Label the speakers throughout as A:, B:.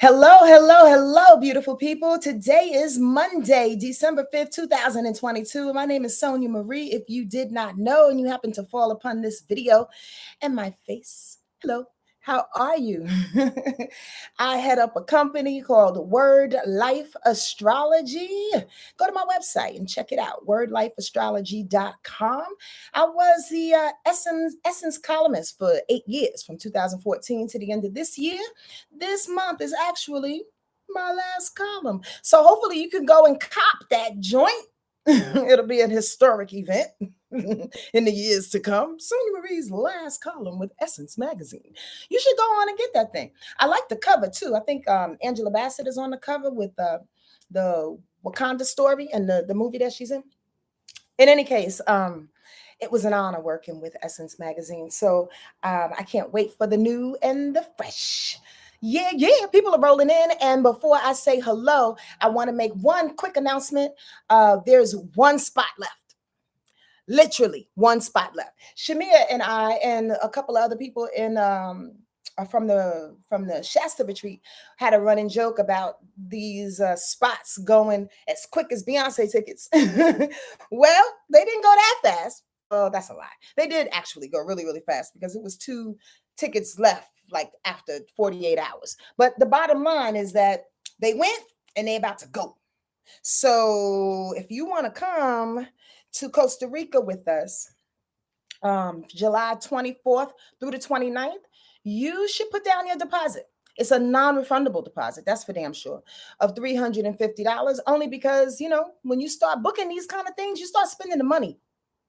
A: Hello, hello, hello, beautiful people. Today is Monday, December 5th, 2022. My name is Sonia Marie. If you did not know and you happen to fall upon this video and my face, hello, how are you? I head up a company called Wordlife Astrology. Go to my website and check it out, wordlifeastrology.com. I was the Essence columnist for 8 years, from 2014 to the end of this year. This month is actually my last column. So hopefully you can go and cop that joint. It'll be an historic event in the years to come. Sonia Marie's last column with Essence magazine. You should go on and get that thing. I like the cover too. I think Angela Bassett is on the cover with the Wakanda story and the movie that she's in. In any case, it was an honor working with Essence magazine. So I can't wait for the new and the fresh. Yeah, people are rolling in. And before I say hello, I want to make one quick announcement. There's one spot left. Literally one spot left. Shamia and I and a couple of other people in from the Shasta retreat had a running joke about these spots going as quick as Beyonce tickets. Well, they didn't go that fast. Oh, that's a lie. They did actually go really, really fast because it was 2 tickets left, like after 48 hours. But the bottom line is that they went and they're about to go. So if you want to come to Costa Rica with us, July 24th through the 29th, you should put down your deposit. It's a non-refundable deposit, that's for damn sure, of $350, only because, when you start booking these kind of things, you start spending the money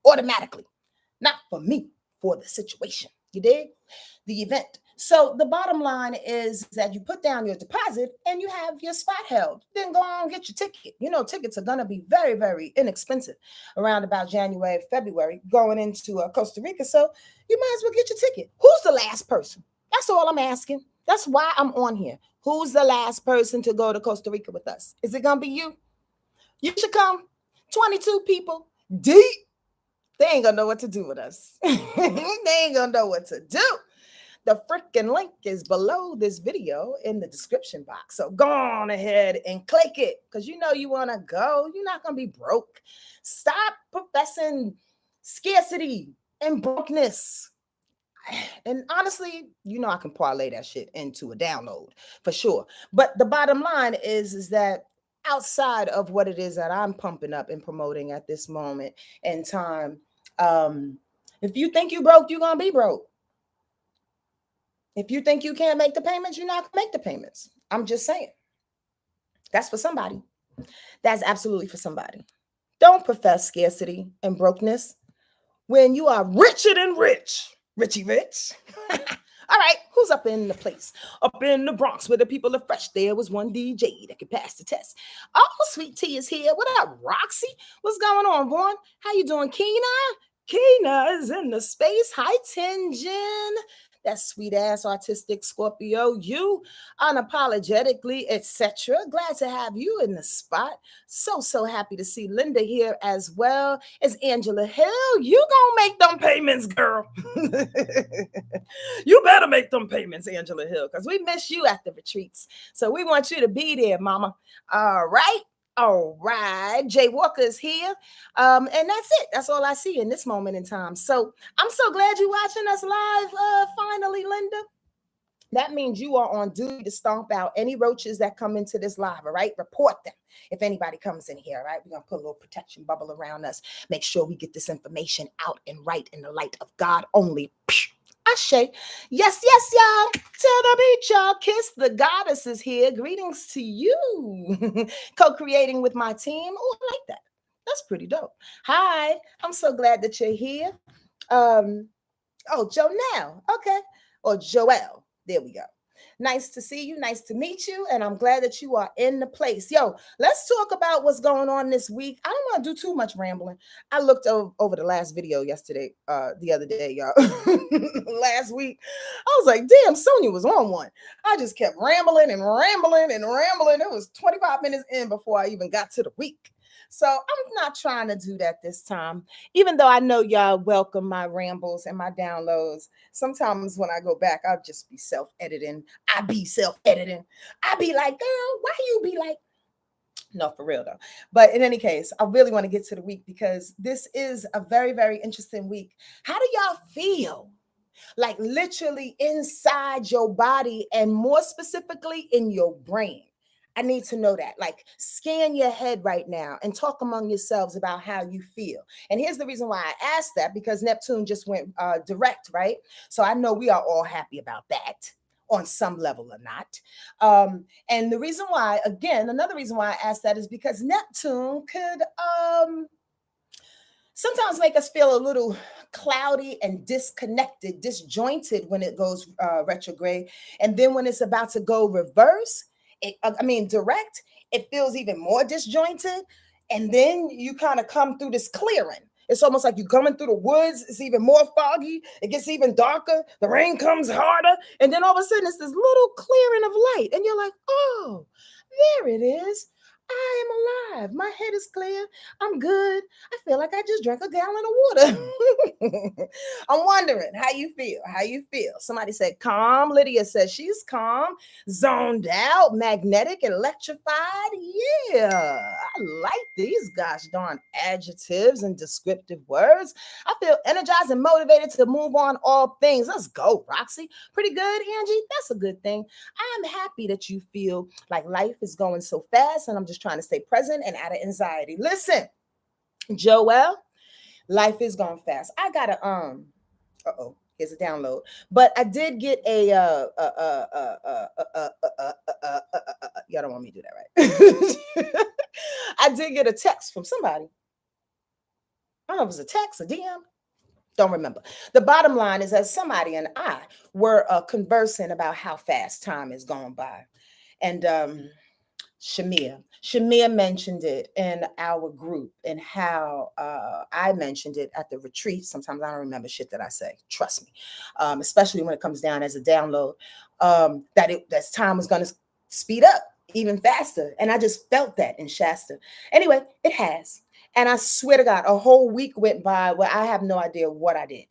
A: automatically. Not for me, for the situation. You dig? The event. So the bottom line is that you put down your deposit and you have your spot held. Then go on and get your ticket. Tickets are going to be very, very inexpensive around about January, February, going into Costa Rica. So you might as well get your ticket. Who's the last person? That's all I'm asking. That's why I'm on here. Who's the last person to go to Costa Rica with us? Is it going to be you? You should come. 22 people deep. They ain't going to know what to do with us. They ain't going to know what to do. The freaking link is below this video in the description box. So go on ahead and click it because you want to go. You're not going to be broke. Stop professing scarcity and brokenness. And honestly, I can parlay that shit into a download for sure. But the bottom line is that outside of what it is that I'm pumping up and promoting at this moment in time, if you think you broke, you're going to be broke. If you think you can't make the payments, you're not going to make the payments. I'm just saying. That's for somebody. That's absolutely for somebody. Don't profess scarcity and brokenness when you are richer than rich. Richie rich. All right, who's up in the place? Up in the Bronx where the people are fresh. There was one DJ that could pass the test. Oh, Sweet Tea is here. What up, Roxy? What's going on, Vaughn? How you doing, Keena? Keena is in the space. Hi, Tinjin. That sweet ass autistic Scorpio, you unapologetically, etc. Glad to have you in the spot. So happy to see Linda here as well as Angela Hill. You gonna make them payments, girl. You better make them payments, Angela Hill, because we miss you at the retreats. So we want you to be there, mama. All right. All right, Jay Walker is here. And that's it. That's all I see in this moment in time. So I'm so glad you're watching us live. Finally, Linda. That means you are on duty to stomp out any roaches that come into this live, all right? Report them if anybody comes in here, all right? We're going to put a little protection bubble around us. Make sure we get this information out and right in the light of God only. Ashe. Yes, y'all. To the beach, y'all. Kiss the goddess is here. Greetings to you. Co-creating with my team. Oh, I like that. That's pretty dope. Hi. I'm so glad that you're here. Oh, Jonelle. Okay. Or Joelle. There we go. Nice to see you. Nice to meet you. And I'm glad that you are in the place. Yo, let's talk about what's going on this week. I don't want to do too much rambling. I looked over the last video yesterday, the other day, y'all. Last week. I was like, damn, Sonia was on one. I just kept rambling and rambling and rambling. It was 25 minutes in before I even got to the week. So I'm not trying to do that this time, even though I know y'all welcome my rambles and my downloads. Sometimes when I go back, I'll just be self-editing. I be self-editing. I be like, girl, why you be like, no, for real though. But in any case, I really want to get to the week because this is a very, very interesting week. How do y'all feel? Like literally inside your body and more specifically in your brain. I need to know that. Like, scan your head right now and talk among yourselves about how you feel. And here's the reason why I asked that, because Neptune just went direct, right? So I know we are all happy about that on some level or not. And the reason why, again, another reason why I asked that is because Neptune could sometimes make us feel a little cloudy and disconnected, disjointed when it goes retrograde. And then when it's about to go reverse, direct, it feels even more disjointed. And then you kind of come through this clearing. It's almost like you're coming through the woods. It's even more foggy. It gets even darker. The rain comes harder. And then all of a sudden, it's this little clearing of light. And you're like, oh, there it is. I am alive. My head is clear. I'm good. I feel like I just drank a gallon of water. I'm wondering how you feel. How you feel? Somebody said calm. Lydia says she's calm, zoned out, magnetic, electrified. Yeah, I like these gosh darn adjectives and descriptive words. I feel energized and motivated to move on all things. Let's go, Roxy. Pretty good, Angie. That's a good thing. I am happy that you feel like life is going so fast and I'm just trying to stay present and out of anxiety. Listen, Joelle, life is going fast. I got to here's a download. But I did get a y'all don't want me to do that, right? I did get a text from somebody. I don't know if it was a text, a DM. Don't remember. The bottom line is that somebody and I were conversing about how fast time is going by. And Shamia mentioned it in our group and how I mentioned it at the retreat. Sometimes I don't remember shit that I say. Trust me, especially when it comes down as a download. That time was going to speed up even faster, and I just felt that in Shasta. Anyway, it has. And I swear to God, a whole week went by where I have no idea what I did.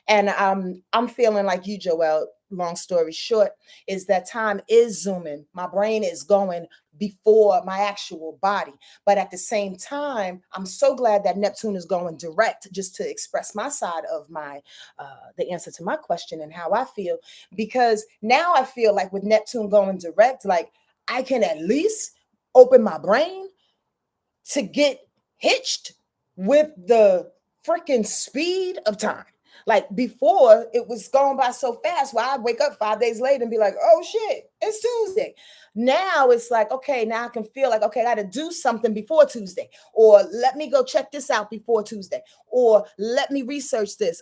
A: And I'm feeling like you, Joelle. Long story short, is that time is zooming. My brain is going before my actual body. But at the same time, I'm so glad that Neptune is going direct just to express my side of my the answer to my question and how I feel. Because now I feel like with Neptune going direct, like I can at least open my brain to get hitched with the freaking speed of time. Like before, it was going by so fast where I'd wake up 5 days later and be like, oh shit, it's Tuesday. Now it's like, okay, now I can feel like, okay, I got to do something before Tuesday, or let me go check this out before Tuesday, or let me research this.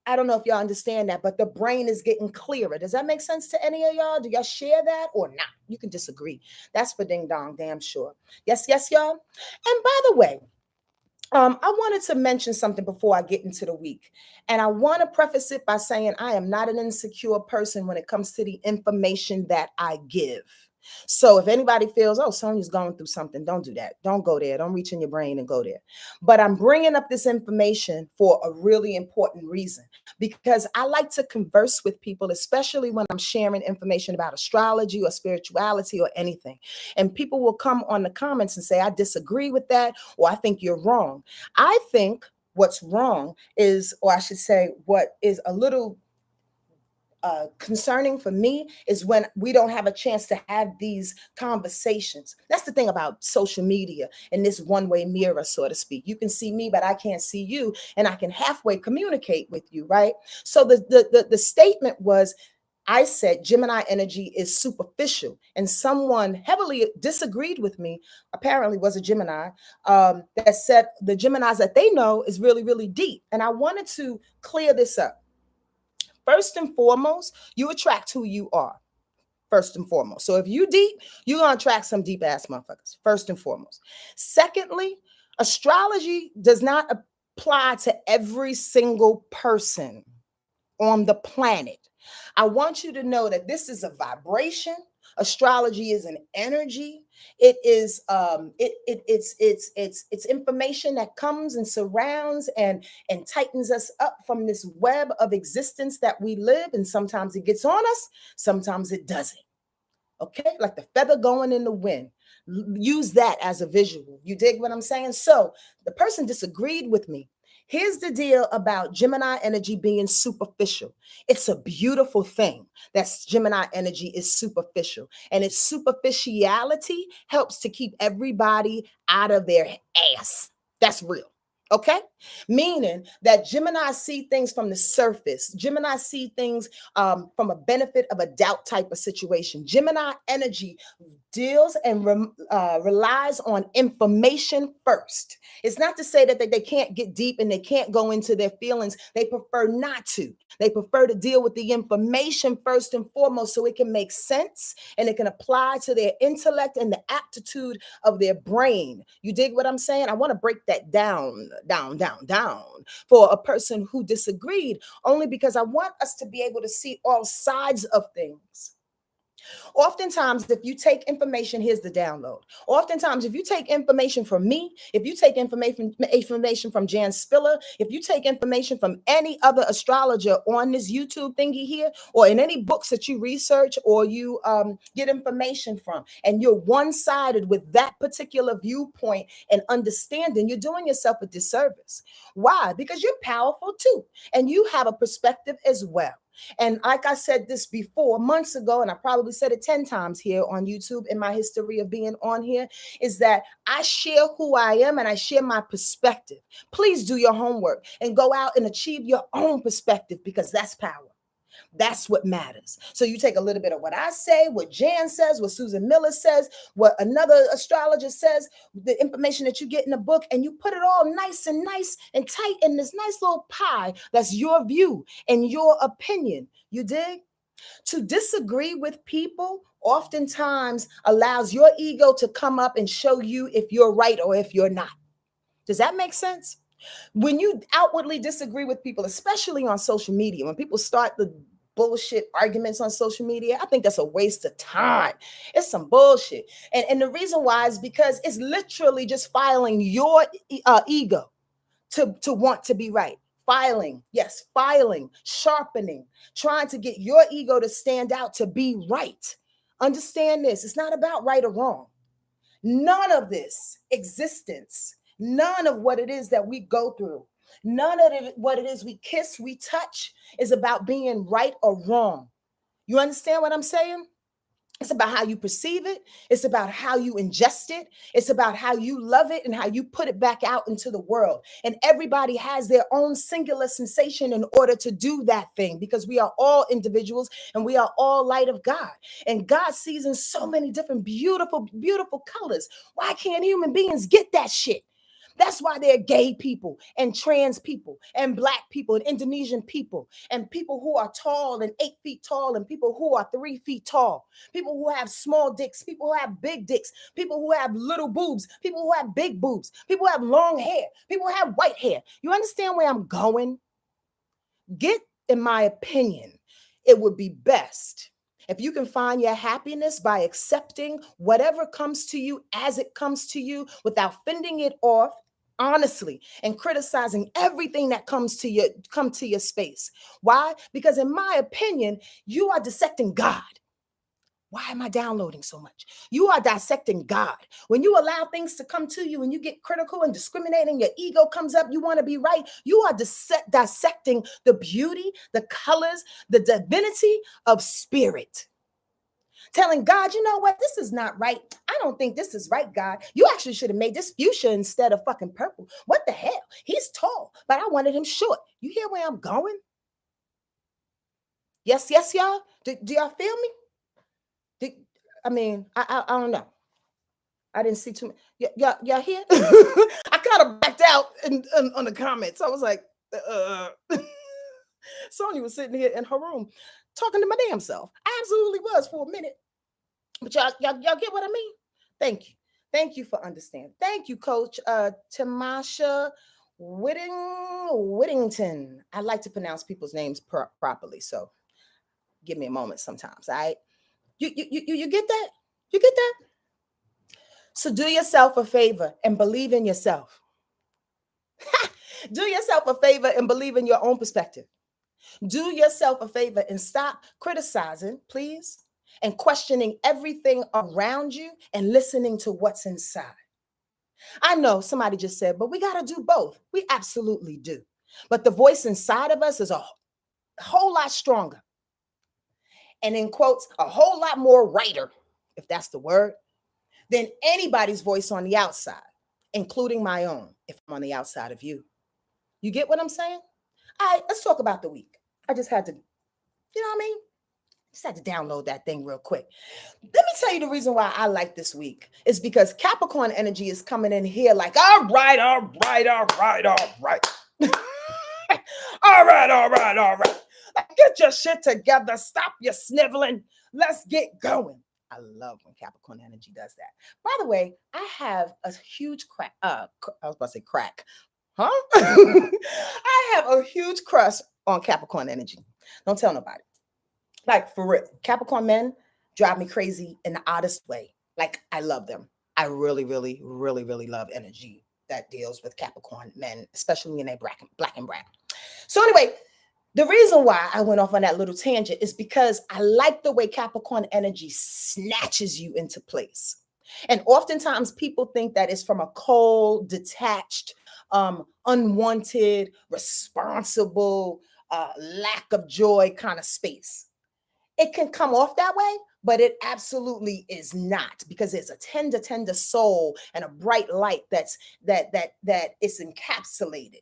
A: I don't know if y'all understand that, but the brain is getting clearer. Does that make sense to any of y'all? Do y'all share that or not? You can disagree. That's for ding dong, damn sure. Yes, yes, y'all. And by the way, I wanted to mention something before I get into the week. And I want to preface it by saying I am not an insecure person when it comes to the information that I give. So if anybody feels, oh, Sonia's going through something, don't do that. Don't go there. Don't reach in your brain and go there. But I'm bringing up this information for a really important reason, because I like to converse with people, especially when I'm sharing information about astrology or spirituality or anything. And people will come on the comments and say, I disagree with that, or I think you're wrong. I think what's wrong is, or I should say, what is a little concerning for me is when we don't have a chance to have these conversations. That's the thing about social media and this one-way mirror, so to speak. You can see me, but I can't see you, and I can halfway communicate with you, right? So the statement was, I said Gemini energy is superficial, and someone heavily disagreed with me, apparently was a Gemini, that said the Geminis that they know is really, really deep. And I wanted to clear this up. First and foremost, you attract who you are. First and foremost. So if you deep, you're going to attract some deep ass motherfuckers. First and foremost. Secondly, astrology does not apply to every single person on the planet. I want you to know that this is a vibration. Astrology is an energy. It is it's information that comes and surrounds and tightens us up from this web of existence that we live. And sometimes it gets on us, sometimes it doesn't. Okay, like the feather going in the wind. Use that as a visual. You dig what I'm saying? So the person disagreed with me. Here's the deal about Gemini energy being superficial. It's a beautiful thing that Gemini energy is superficial, and its superficiality helps to keep everybody out of their ass. That's real. Okay, meaning that Gemini see things from the surface. Gemini see things from a benefit of a doubt type of situation. Gemini energy deals and relies on information first. It's not to say that they can't get deep and they can't go into their feelings. They prefer not to. They prefer to deal with the information first and foremost so it can make sense and it can apply to their intellect and the aptitude of their brain. You dig what I'm saying? I want to break that down for a person who disagreed, only because I want us to be able to see all sides of things. Oftentimes, if you take information, here's the download. Oftentimes, if you take information from me, if you take information from Jan Spiller, if you take information from any other astrologer on this YouTube thingy here, or in any books that you research or you get information from, and you're one-sided with that particular viewpoint and understanding, you're doing yourself a disservice. Why? Because you're powerful too, and you have a perspective as well. And like I said this before months ago, and I probably said it 10 times here on YouTube in my history of being on here, is that I share who I am and I share my perspective. Please do your homework and go out and achieve your own perspective, because that's power. That's what matters. So you take a little bit of what I say, what Jan says, what Susan Miller says, what another astrologer says, the information that you get in the book, and you put it all nice and tight in this nice little pie. That's your view and your opinion. You dig? To disagree with people oftentimes allows your ego to come up and show you if you're right or if you're not. Does that make sense? When you outwardly disagree with people, especially on social media, when people start the bullshit arguments on social media, I think that's a waste of time. It's some bullshit. And the reason why is because it's literally just filing your ego to want to be right. Filing, yes, filing, sharpening, trying to get your ego to stand out to be right. Understand this. It's not about right or wrong. None of this existence, none of what it is that we go through, none of what it is we kiss, we touch is about being right or wrong. You understand what I'm saying? It's about how you perceive it. It's about how you ingest it. It's about how you love it and how you put it back out into the world. And everybody has their own singular sensation in order to do that thing, because we are all individuals and we are all light of God. And God sees in so many different beautiful, beautiful colors. Why can't human beings get that shit? That's why there are gay people and trans people and black people and Indonesian people and people who are tall and 8 feet tall and people who are 3 feet tall, people who have small dicks, people who have big dicks, people who have little boobs, people who have big boobs, people who have long hair, people who have white hair. You understand where I'm going? In my opinion, it would be best if you can find your happiness by accepting whatever comes to you as it comes to you without fending it off honestly and criticizing everything that come to your space. Why? Because in my opinion, you are dissecting God. Why am I downloading so much? You are dissecting God. When you allow things to come to you and you get critical and discriminating, your ego comes up, you want to be right. You are dissecting the beauty, the colors, the divinity of spirit. Telling God, you know what? This is not right. I don't think this is right, God. You actually should have made this fuchsia instead of fucking purple. What the hell? He's tall, but I wanted him short. You hear where I'm going? Yes, yes, y'all. Do y'all feel me? I don't know. I didn't see too much. Y'all here? I kind of backed out on the comments. I was like, Sonya was sitting here in her room talking to my damn self. I absolutely was for a minute. But y'all get what I mean? Thank you. Thank you for understanding. Thank you, Coach Tamasha Whittington. I like to pronounce people's names properly, so give me a moment sometimes, all right? You get that? You get that? So do yourself a favor and believe in yourself. Do yourself a favor and believe in your own perspective. Do yourself a favor and stop criticizing, please, and questioning everything around you and listening to what's inside. I know somebody just said, but we got to do both. We absolutely do. But the voice inside of us is a whole lot stronger. And in quotes, a whole lot more righter, if that's the word, than anybody's voice on the outside, including my own, if I'm on the outside of you. You get what I'm saying? All right, let's talk about the week. I just had to, you know what I mean? Just had to download that thing real quick. Let me tell you the reason why I like this week is because Capricorn energy is coming in here like, all right, all right, all right, all right. All right, all right, all right. Like, get your shit together. Stop your sniveling. Let's get going. I love when Capricorn energy does that. By the way, I have a huge crack. I was about to say crack. Huh? I have a huge crush on Capricorn energy. Don't tell nobody. Like, for real. Capricorn men drive me crazy in the oddest way. Like, I love them. I really, really, really, really love energy that deals with Capricorn men, especially when they're black and brown. So anyway, the reason why I went off on that little tangent is because I like the way Capricorn energy snatches you into place. And oftentimes people think that it's from a cold, detached, unwanted, responsible, lack of joy kind of space. It can come off that way, but it absolutely is not, because there's a tender soul and a bright light that is encapsulated.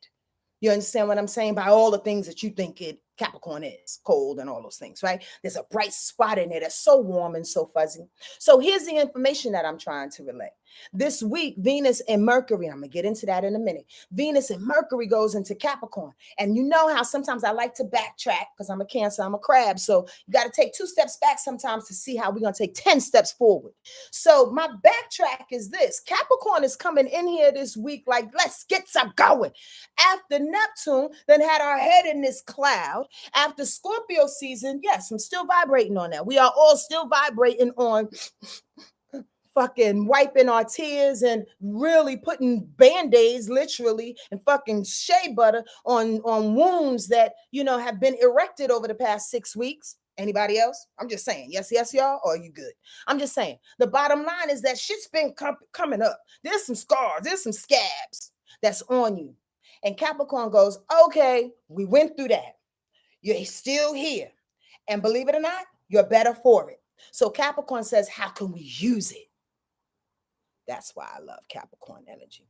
A: You understand what I'm saying? By all the things that you think Capricorn is, cold and all those things, right? There's a bright spot in there that's so warm and so fuzzy. So here's the information that I'm trying to relay. This week, Venus and Mercury, I'm going to get into that in a minute. Venus and Mercury goes into Capricorn. And you know how sometimes I like to backtrack because I'm a Cancer, I'm a crab. So you got to take 2 steps back sometimes to see how we're going to take 10 steps forward. So my backtrack is this. Capricorn is coming in here this week like, let's get some going. After Neptune then had our head in this cloud, after Scorpio season, yes, I'm still vibrating on that. We are all still vibrating on fucking wiping our tears and really putting band-aids literally and fucking shea butter on wounds that, you know, have been erected over the past 6 weeks. Anybody else? I'm just saying. Yes, y'all. Or are you good? I'm just saying. The bottom line is that shit's been coming up. There's some scars. There's some scabs that's on you. And Capricorn goes, okay, we went through that. You're still here. And believe it or not, you're better for it. So Capricorn says, how can we use it? That's why I love Capricorn energy.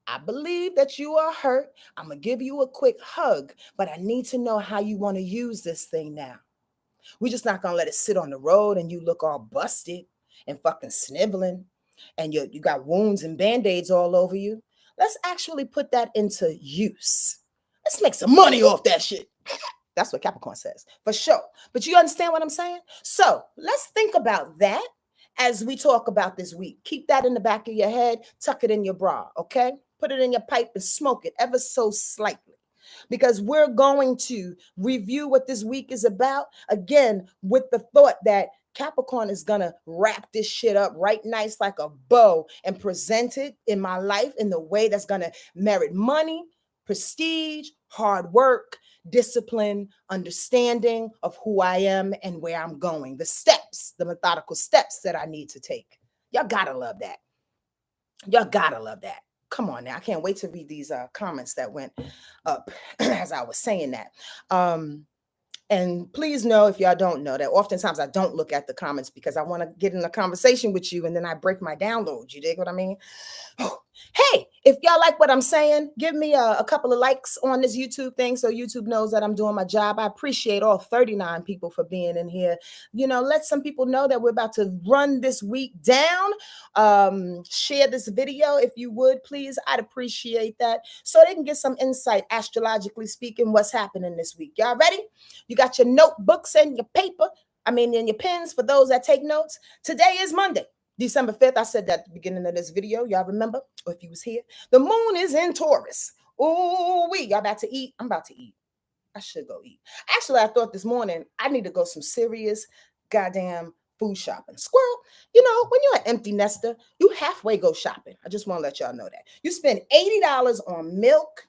A: I believe that you are hurt. I'm going to give you a quick hug, but I need to know how you want to use this thing now. We're just not going to let it sit on the road and you look all busted and fucking sniveling and you got wounds and band-aids all over you. Let's actually put that into use. Let's make some money off that shit. That's what Capricorn says, for sure. But you understand what I'm saying? So let's think about that as we talk about this week. Keep that in the back of your head. Tuck it in your bra, okay? Put it in your pipe and smoke it ever so slightly, because we're going to review what this week is about, again, with the thought that Capricorn is going to wrap this shit up right nice like a bow and present it in my life in the way that's going to merit money, prestige, hard work, discipline, understanding of who I am and where I'm going, the steps, the methodical steps that I need to take. Y'all gotta love that. Y'all gotta love that. Come on now. I can't wait to read these comments that went up as I was saying that. And please know, if y'all don't know, that oftentimes I don't look at the comments because I want to get in a conversation with you and then I break my download. You dig what I mean? Hey, if y'all like what I'm saying, give me a couple of likes on this YouTube thing so YouTube knows that I'm doing my job. I appreciate all 39 people for being in here. You know, let some people know that we're about to run this week down. Share this video if you would, please. I'd appreciate that so they can get some insight, astrologically speaking, what's happening this week. Y'all ready? You got your notebooks and your paper. And your pens for those that take notes. Today is Monday, December 5th. I said that at the beginning of this video. Y'all remember? Or if you was here. The moon is in Taurus. Ooh, y'all about to eat? I'm about to eat. I should go eat. Actually, I thought this morning I need to go some serious goddamn food shopping. Squirrel, you know, when you're an empty nester, you halfway go shopping. I just want to let y'all know that. You spend $80 on milk,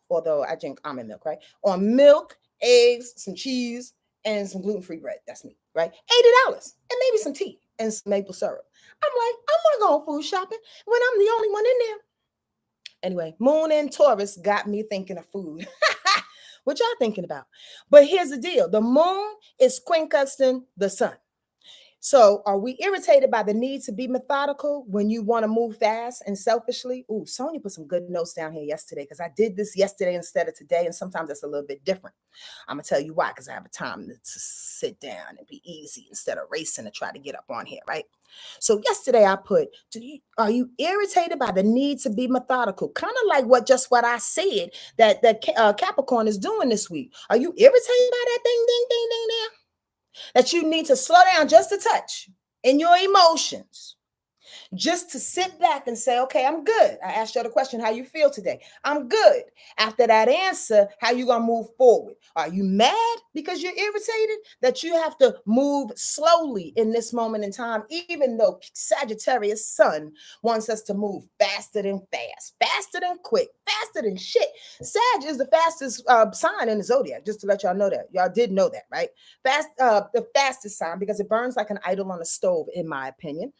A: although I drink almond milk, right? On milk, eggs, some cheese, and some gluten-free bread. That's me, right? $80 and maybe some tea and some maple syrup. I'm like, I want to go on food shopping when I'm the only one in there. Anyway, Moon and Taurus got me thinking of food. What y'all thinking about? But here's the deal. The moon is quincusting the sun. So are we irritated by the need to be methodical when you want to move fast and selfishly? Ooh, Sonia put some good notes down here yesterday because I did this yesterday instead of today. And sometimes that's a little bit different. I'm going to tell you why, because I have a time to sit down and be easy instead of racing to try to get up on here, right? So yesterday I put, are you irritated by the need to be methodical? Kind of like what I said that Capricorn is doing this week. Are you irritated by that ding, ding, ding, ding, ding? That you need to slow down just a touch in your emotions, just to sit back and say, okay, I'm good. I asked you the question, how you feel today? I'm good. After that answer, how you gonna move forward? Are you mad because you're irritated that you have to move slowly in this moment in time, even though Sagittarius sun wants us to move faster than fast, faster than quick, faster than shit. Sag is the fastest sign in the zodiac, just to let y'all know that. Y'all did know that, right? The fastest sign because it burns like an idol on a stove, in my opinion.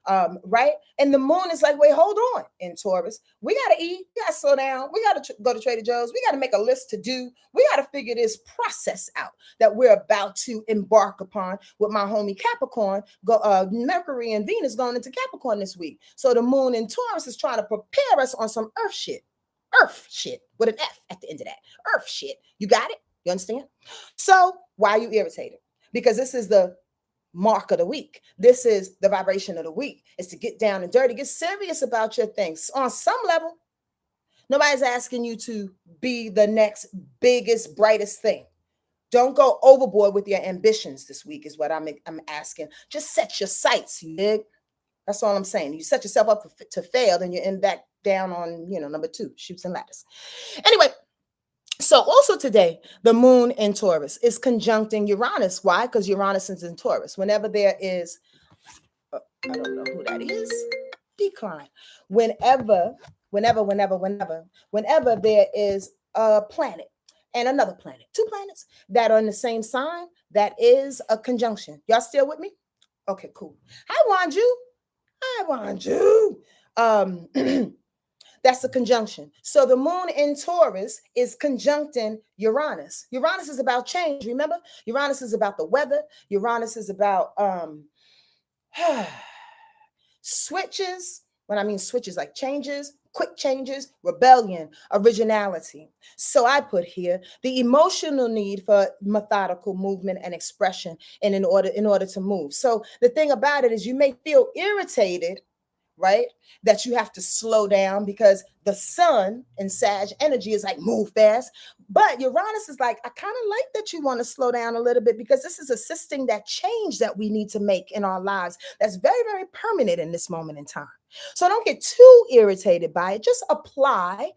A: Right? And the moon is like, wait, hold on. In Taurus, we got to eat, we got to slow down, we got to go to Trader Joe's, we got to make a list to do, we got to figure this process out that we're about to embark upon with my homie Capricorn. Mercury and Venus going into Capricorn this week. So the moon in Taurus is trying to prepare us on some earth shit with an F at the end of that. Earth shit. You got it? You understand? So why are you irritated? Because this is the mark of the week. This is the vibration of the week. Is to get down and dirty, get serious about your things. On some level, nobody's asking you to be the next biggest, brightest thing. Don't go overboard with your ambitions this week is what I'm asking. Just set your sights, you dig? That's all I'm saying. You set yourself up to fail, then you end back down on, number 2, chutes and ladders. Anyway, so also today, the moon in Taurus is conjuncting Uranus. Why? Because Uranus is in Taurus. Whenever there is, I don't know who that is, decline. Whenever there is a planet and another planet, 2 planets that are in the same sign, that is a conjunction. Y'all still with me? Okay, cool. Hi, Wanju. That's a conjunction. So the moon in Taurus is conjuncting Uranus. Uranus is about change. Remember, Uranus is about the weather. Uranus is about switches. When I mean switches, like changes, quick changes, rebellion, originality. So I put here the emotional need for methodical movement and expression, and in order to move. So the thing about it is, you may feel irritated, right? That you have to slow down because the sun in Sag energy is like move fast. But Uranus is like, I kind of like that you want to slow down a little bit because this is assisting that change that we need to make in our lives. That's very, very permanent in this moment in time. So don't get too irritated by it. Just apply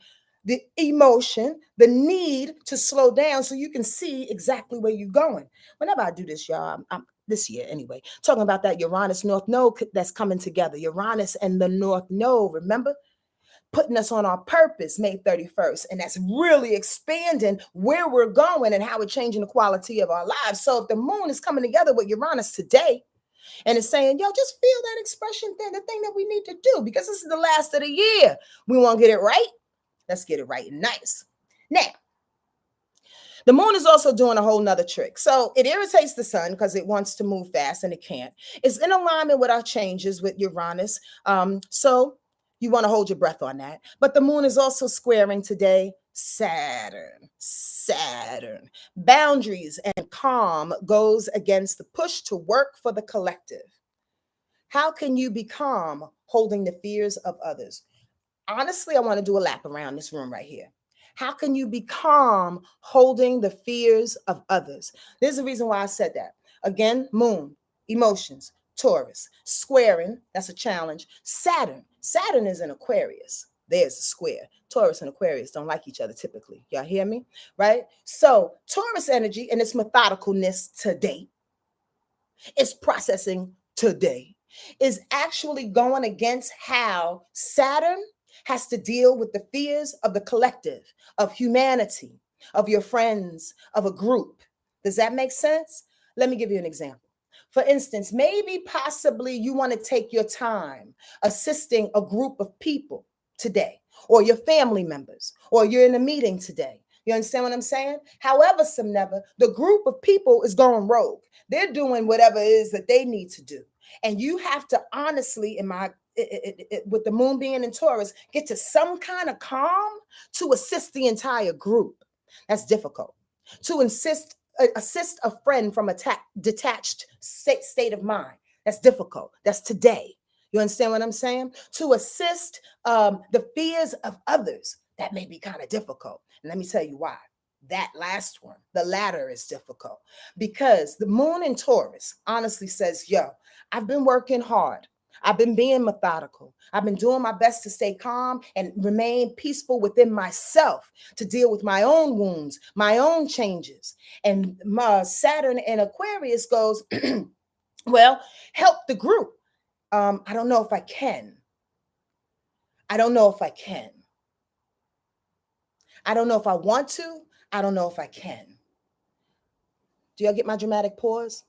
A: the emotion, the need to slow down so you can see exactly where you're going. Whenever I do this, y'all, I'm this year anyway, talking about that Uranus North Node that's coming together. Uranus and the North Node, remember? Putting us on our purpose May 31st. And that's really expanding where we're going and how we're changing the quality of our lives. So if the moon is coming together with Uranus today and it's saying, yo, just feel that expression thing, the thing that we need to do, because this is the last of the year. We want to get it right. Let's get it right and nice. Now, the moon is also doing a whole nother trick. So it irritates the sun because it wants to move fast and it can't. It's in alignment with our changes with Uranus. So you want to hold your breath on that. But the moon is also squaring today Saturn. Boundaries and calm goes against the push to work for the collective. How can you be calm holding the fears of others? Honestly, I want to do a lap around this room right here. How can you be calm holding the fears of others? There's a reason why I said that. Again, moon, emotions, Taurus, squaring, that's a challenge. Saturn is in Aquarius. There's a square. Taurus and Aquarius don't like each other typically. Y'all hear me? Right? So Taurus energy and its methodicalness today is processing today, is actually going against how Saturn has to deal with the fears of the collective, of humanity, of your friends, of a group. Does that make sense? Let me give you an example. For instance, maybe possibly you want to take your time assisting a group of people today, or your family members, or you're in a meeting today. You understand what I'm saying? However, some never, the group of people is going rogue. They're doing whatever it is that they need to do. And you have to honestly, with the moon being in Taurus, get to some kind of calm to assist the entire group. That's difficult. To assist a friend from a detached state of mind. That's difficult. That's today. You understand what I'm saying? To assist the fears of others, that may be kind of difficult. And let me tell you why. That last one, the latter, is difficult because the moon in Taurus honestly says, yo, I've been working hard. I've been being methodical. I've been doing my best to stay calm and remain peaceful within myself to deal with my own wounds, my own changes. And Saturn in Aquarius goes, well, help the group. I don't know if I can. I don't know if I can. I don't know if I want to. I don't know if I can. Do y'all get my dramatic pause?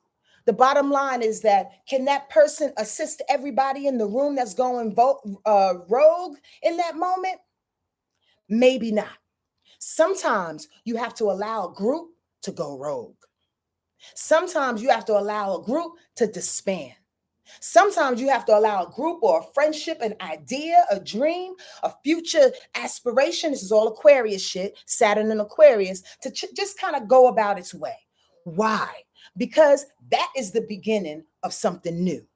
A: The bottom line is that can that person assist everybody in the room that's going rogue in that moment? Maybe not. Sometimes you have to allow a group to go rogue. Sometimes you have to allow a group to disband. Sometimes you have to allow a group or a friendship, an idea, a dream, a future aspiration. This is all Aquarius shit, Saturn and Aquarius, to just kind of go about its way. Why? Because that is the beginning of something new.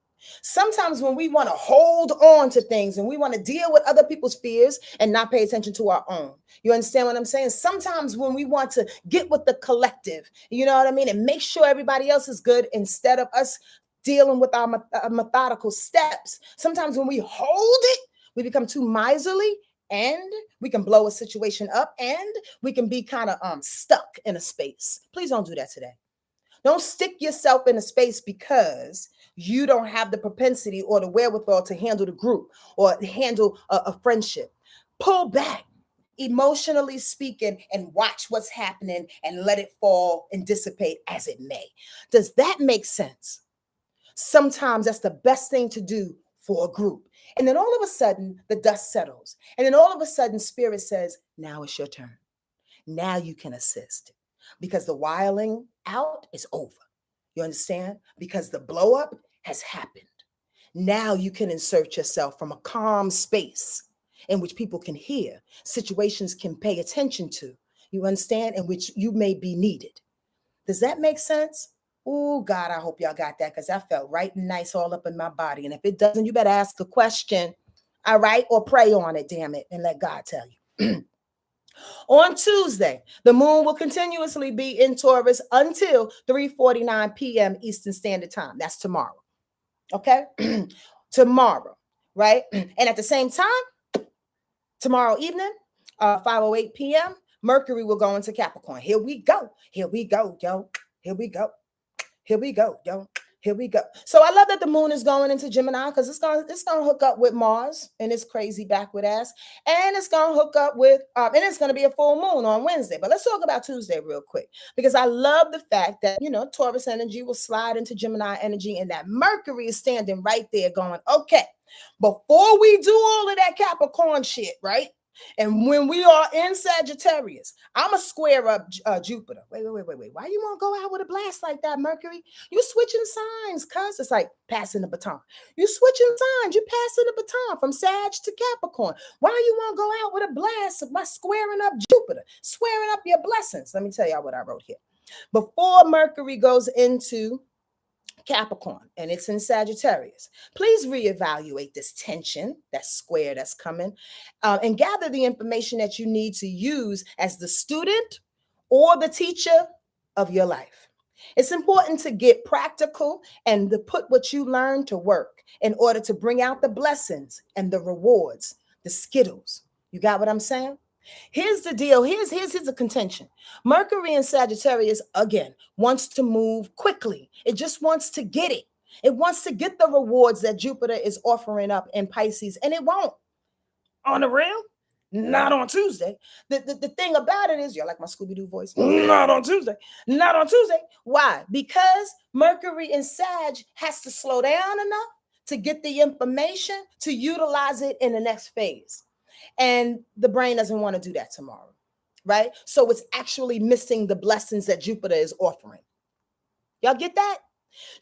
A: Sometimes when we want to hold on to things and we want to deal with other people's fears and not pay attention to our own. You understand what I'm saying? Sometimes when we want to get with the collective, you know what I mean? And make sure everybody else is good instead of us dealing with our methodical steps. Sometimes when we hold it, we become too miserly and we can blow a situation up and we can be kind of stuck in a space. Please don't do that today. Don't stick yourself in a space because you don't have the propensity or the wherewithal to handle the group or handle a friendship. Pull back, emotionally speaking, and watch what's happening and let it fall and dissipate as it may. Does that make sense? Sometimes that's the best thing to do for a group. And then all of a sudden, the dust settles. And then all of a sudden, Spirit says, now it's your turn. Now you can assist because the wiling out is over. You understand? Because the blow up has happened. Now you can insert yourself from a calm space in which people can hear, situations can pay attention to, you understand, in which you may be needed. Does that make sense? Oh, God, I hope y'all got that because I felt right and nice all up in my body. And if it doesn't, you better ask a question, all right? Or pray on it, damn it, and let God tell you. On Tuesday, the moon will continuously be in Taurus until 3:49 p.m. Eastern Standard Time. That's tomorrow. Okay? Tomorrow, right? And at the same time, tomorrow evening, 5:08 p.m., Mercury will go into Capricorn. Here we go. Here we go, yo. Here we go. Here we go, yo. Here we go. So I love that the moon is going into Gemini because it's gonna hook up with Mars and its crazy backward ass, and it's gonna hook up with and it's gonna be a full moon on Wednesday. But let's talk about Tuesday real quick because I love the fact that Taurus energy will slide into Gemini energy, and that Mercury is standing right there, going, okay, before we do all of that Capricorn shit, right? And when we are in Sagittarius, I'm going to square up Jupiter. Wait. Why you want to go out with a blast like that, Mercury? You switching signs, cuz. It's like passing the baton. You switching signs. You passing the baton from Sag to Capricorn. Why you want to go out with a blast by squaring up Jupiter, squaring up your blessings? Let me tell y'all what I wrote here. Before Mercury goes into Capricorn and it's in Sagittarius, please reevaluate this tension, that square that's coming, and gather the information that you need to use as the student or the teacher of your life. It's important to get practical and to put what you learn to work in order to bring out the blessings and the rewards, the skittles. You got what I'm saying? Here's the deal. Here's the contention. Mercury in Sagittarius, again, wants to move quickly. It just wants to get it. It wants to get the rewards that Jupiter is offering up in Pisces, and it won't. On the real, not on Tuesday. The thing about it is, you're like my Scooby-Doo voice. Not on Tuesday. Not on Tuesday. Why? Because Mercury in Sag has to slow down enough to get the information to utilize it in the next phase. And the brain doesn't want to do that tomorrow, right? So it's actually missing the blessings that Jupiter is offering. Y'all get that?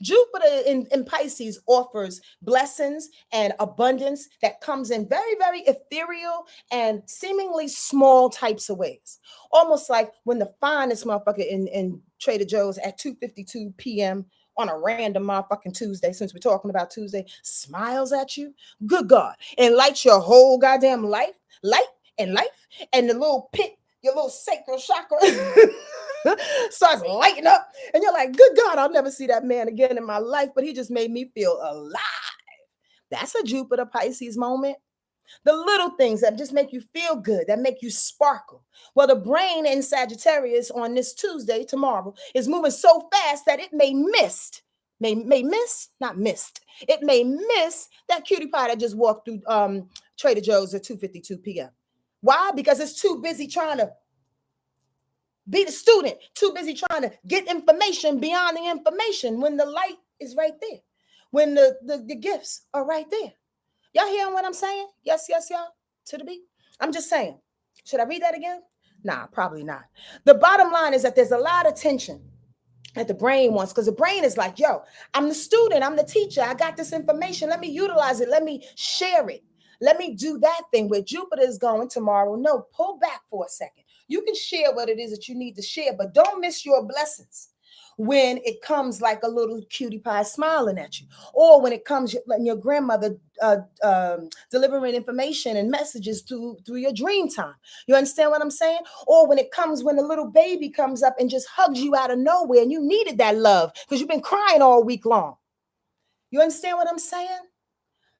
A: Jupiter in Pisces offers blessings and abundance that comes in very, very ethereal and seemingly small types of ways. Almost like when the finest motherfucker in Trader Joe's at 2:52 p.m. on a random motherfucking Tuesday, since we're talking about Tuesday, smiles at you. Good God. And lights your whole goddamn life, and the little pit, your little sacral chakra starts lighting up. And you're like, good God, I'll never see that man again in my life, but he just made me feel alive. That's a Jupiter Pisces moment. The little things that just make you feel good, that make you sparkle. Well, the brain in Sagittarius on this Tuesday, tomorrow, is moving so fast that it may miss, not missed. It may miss that cutie pie that just walked through Trader Joe's at 2:52 p.m. Why? Because it's too busy trying to be the student, too busy trying to get information beyond the information when the light is right there, when the gifts are right there. Y'all hearing what I'm saying? Yes, y'all, to the beat. I'm just saying. Should I read that again? Nah, probably not. The bottom line is that there's a lot of tension that the brain wants, because the brain is like, yo, I'm the student, I'm the teacher, I got this information, let me utilize it, let me share it, let me do that thing. Where Jupiter is going tomorrow, no, pull back for a second. You can share what it is that you need to share, but don't miss your blessings when it comes like a little cutie pie smiling at you, or when it comes letting your grandmother delivering information and messages through your dream time. You understand what I'm saying? Or when it comes when a little baby comes up and just hugs you out of nowhere and you needed that love because you've been crying all week long. You understand what I'm saying?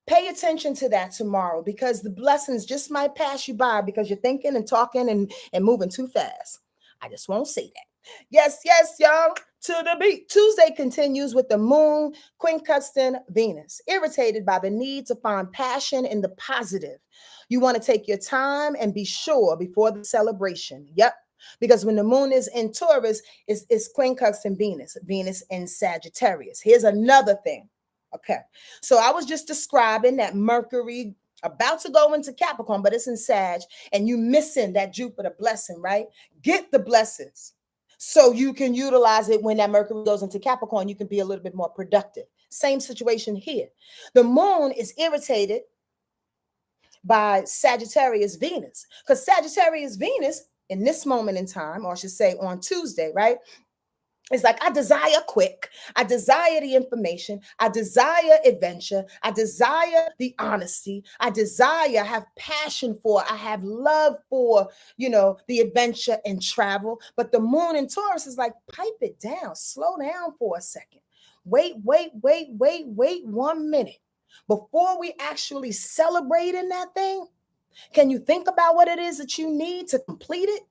A: Pay attention to that tomorrow, because the blessings just might pass you by because you're thinking and talking and moving too fast. I just won't say that. Yes, y'all, to the beat. Tuesday continues with the moon quincunxing Venus, irritated by the need to find passion in the positive. You want to take your time and be sure before the celebration. Yep. Because when the moon is in Taurus, it's quincunxing Venus in Sagittarius. Here's another thing. Okay. So I was just describing that Mercury about to go into Capricorn, but it's in Sag, and you missing that Jupiter blessing, right? Get the blessings so you can utilize it when that Mercury goes into Capricorn. You can be a little bit more productive. Same situation here. The moon is irritated by Sagittarius Venus, because Sagittarius Venus in this moment in time, or I should say on Tuesday, right? It's like, I desire quick. I desire the information. I desire adventure. I desire the honesty. I desire, I have passion for, I have love for, the adventure and travel. But the moon in Taurus is like, pipe it down, slow down for a second. Wait 1 minute. Before we actually celebrate in that thing, can you think about what it is that you need to complete it?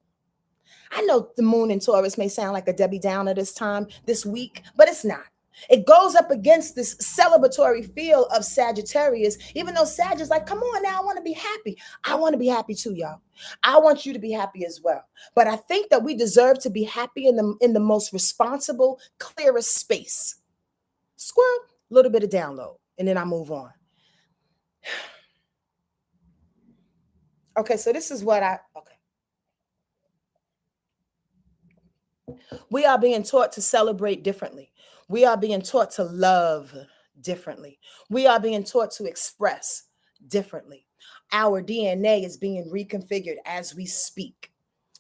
A: I know the moon in Taurus may sound like a Debbie Downer this week, but it's not. It goes up against this celebratory feel of Sagittarius, even though Sag is like, come on now, I want to be happy. I want to be happy too, y'all. I want you to be happy as well. But I think that we deserve to be happy in the most responsible, clearest space. Squirrel, a little bit of download, and then I move on. Okay, so this is what we are being taught to celebrate differently. We are being taught to love differently. We are being taught to express differently. Our DNA is being reconfigured as we speak,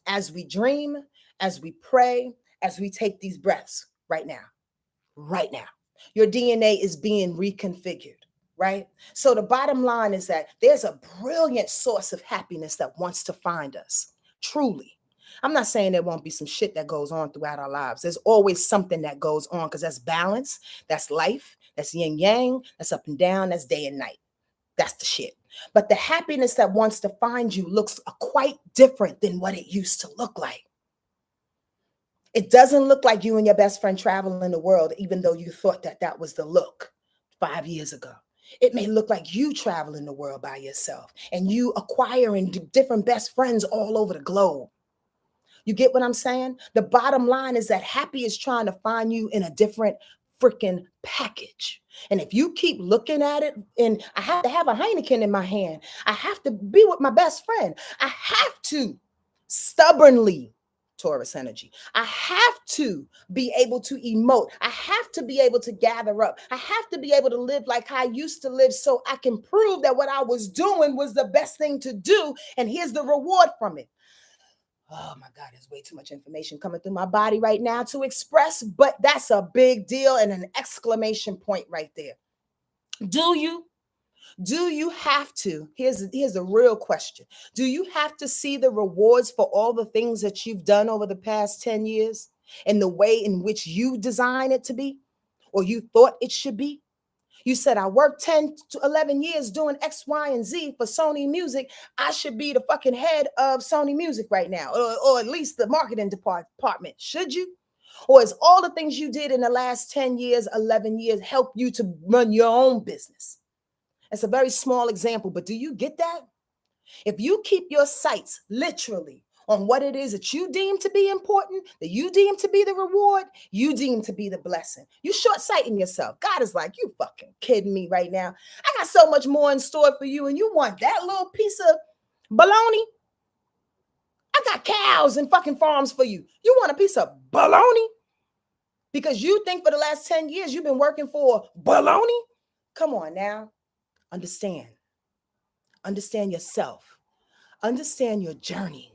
A: as we dream, as we pray, as we take these breaths right now. Right now. Your DNA is being reconfigured, right? So the bottom line is that there's a brilliant source of happiness that wants to find us, truly. I'm not saying there won't be some shit that goes on throughout our lives. There's always something that goes on, because that's balance, that's life, that's yin yang, that's up and down, that's day and night. That's the shit. But the happiness that wants to find you looks quite different than what it used to look like. It doesn't look like you and your best friend traveling the world, even though you thought that that was the look 5 years ago. It may look like you traveling the world by yourself and you acquiring different best friends all over the globe. You get what I'm saying? The bottom line is that happy is trying to find you in a different freaking package. And if you keep looking at it, and I have to have a Heineken in my hand, I have to be with my best friend, I have to stubbornly, Taurus energy, I have to be able to emote, I have to be able to gather up, I have to be able to live like I used to live so I can prove that what I was doing was the best thing to do. And here's the reward from it. Oh my God, there's way too much information coming through my body right now to express, but that's a big deal and an exclamation point right there. Do you? Do you have to? Here's the real question. Do you have to see the rewards for all the things that you've done over the past 10 years and the way in which you design it to be or you thought it should be? You said, I worked 10 to 11 years doing X, Y, and Z for Sony Music. I should be the fucking head of Sony Music right now, or at least the marketing department. Should you? Or is all the things you did in the last 10 years, 11 years help you to run your own business? It's a very small example, but do you get that? If you keep your sights literally on what it is that you deem to be important, that you deem to be the reward, you deem to be the blessing. You short-sighting yourself. God is like, you fucking kidding me right now. I got so much more in store for you, and you want that little piece of baloney? I got cows and fucking farms for you. You want a piece of baloney? Because you think for the last 10 years you've been working for baloney? Come on now. Understand. Understand yourself. Understand your journey.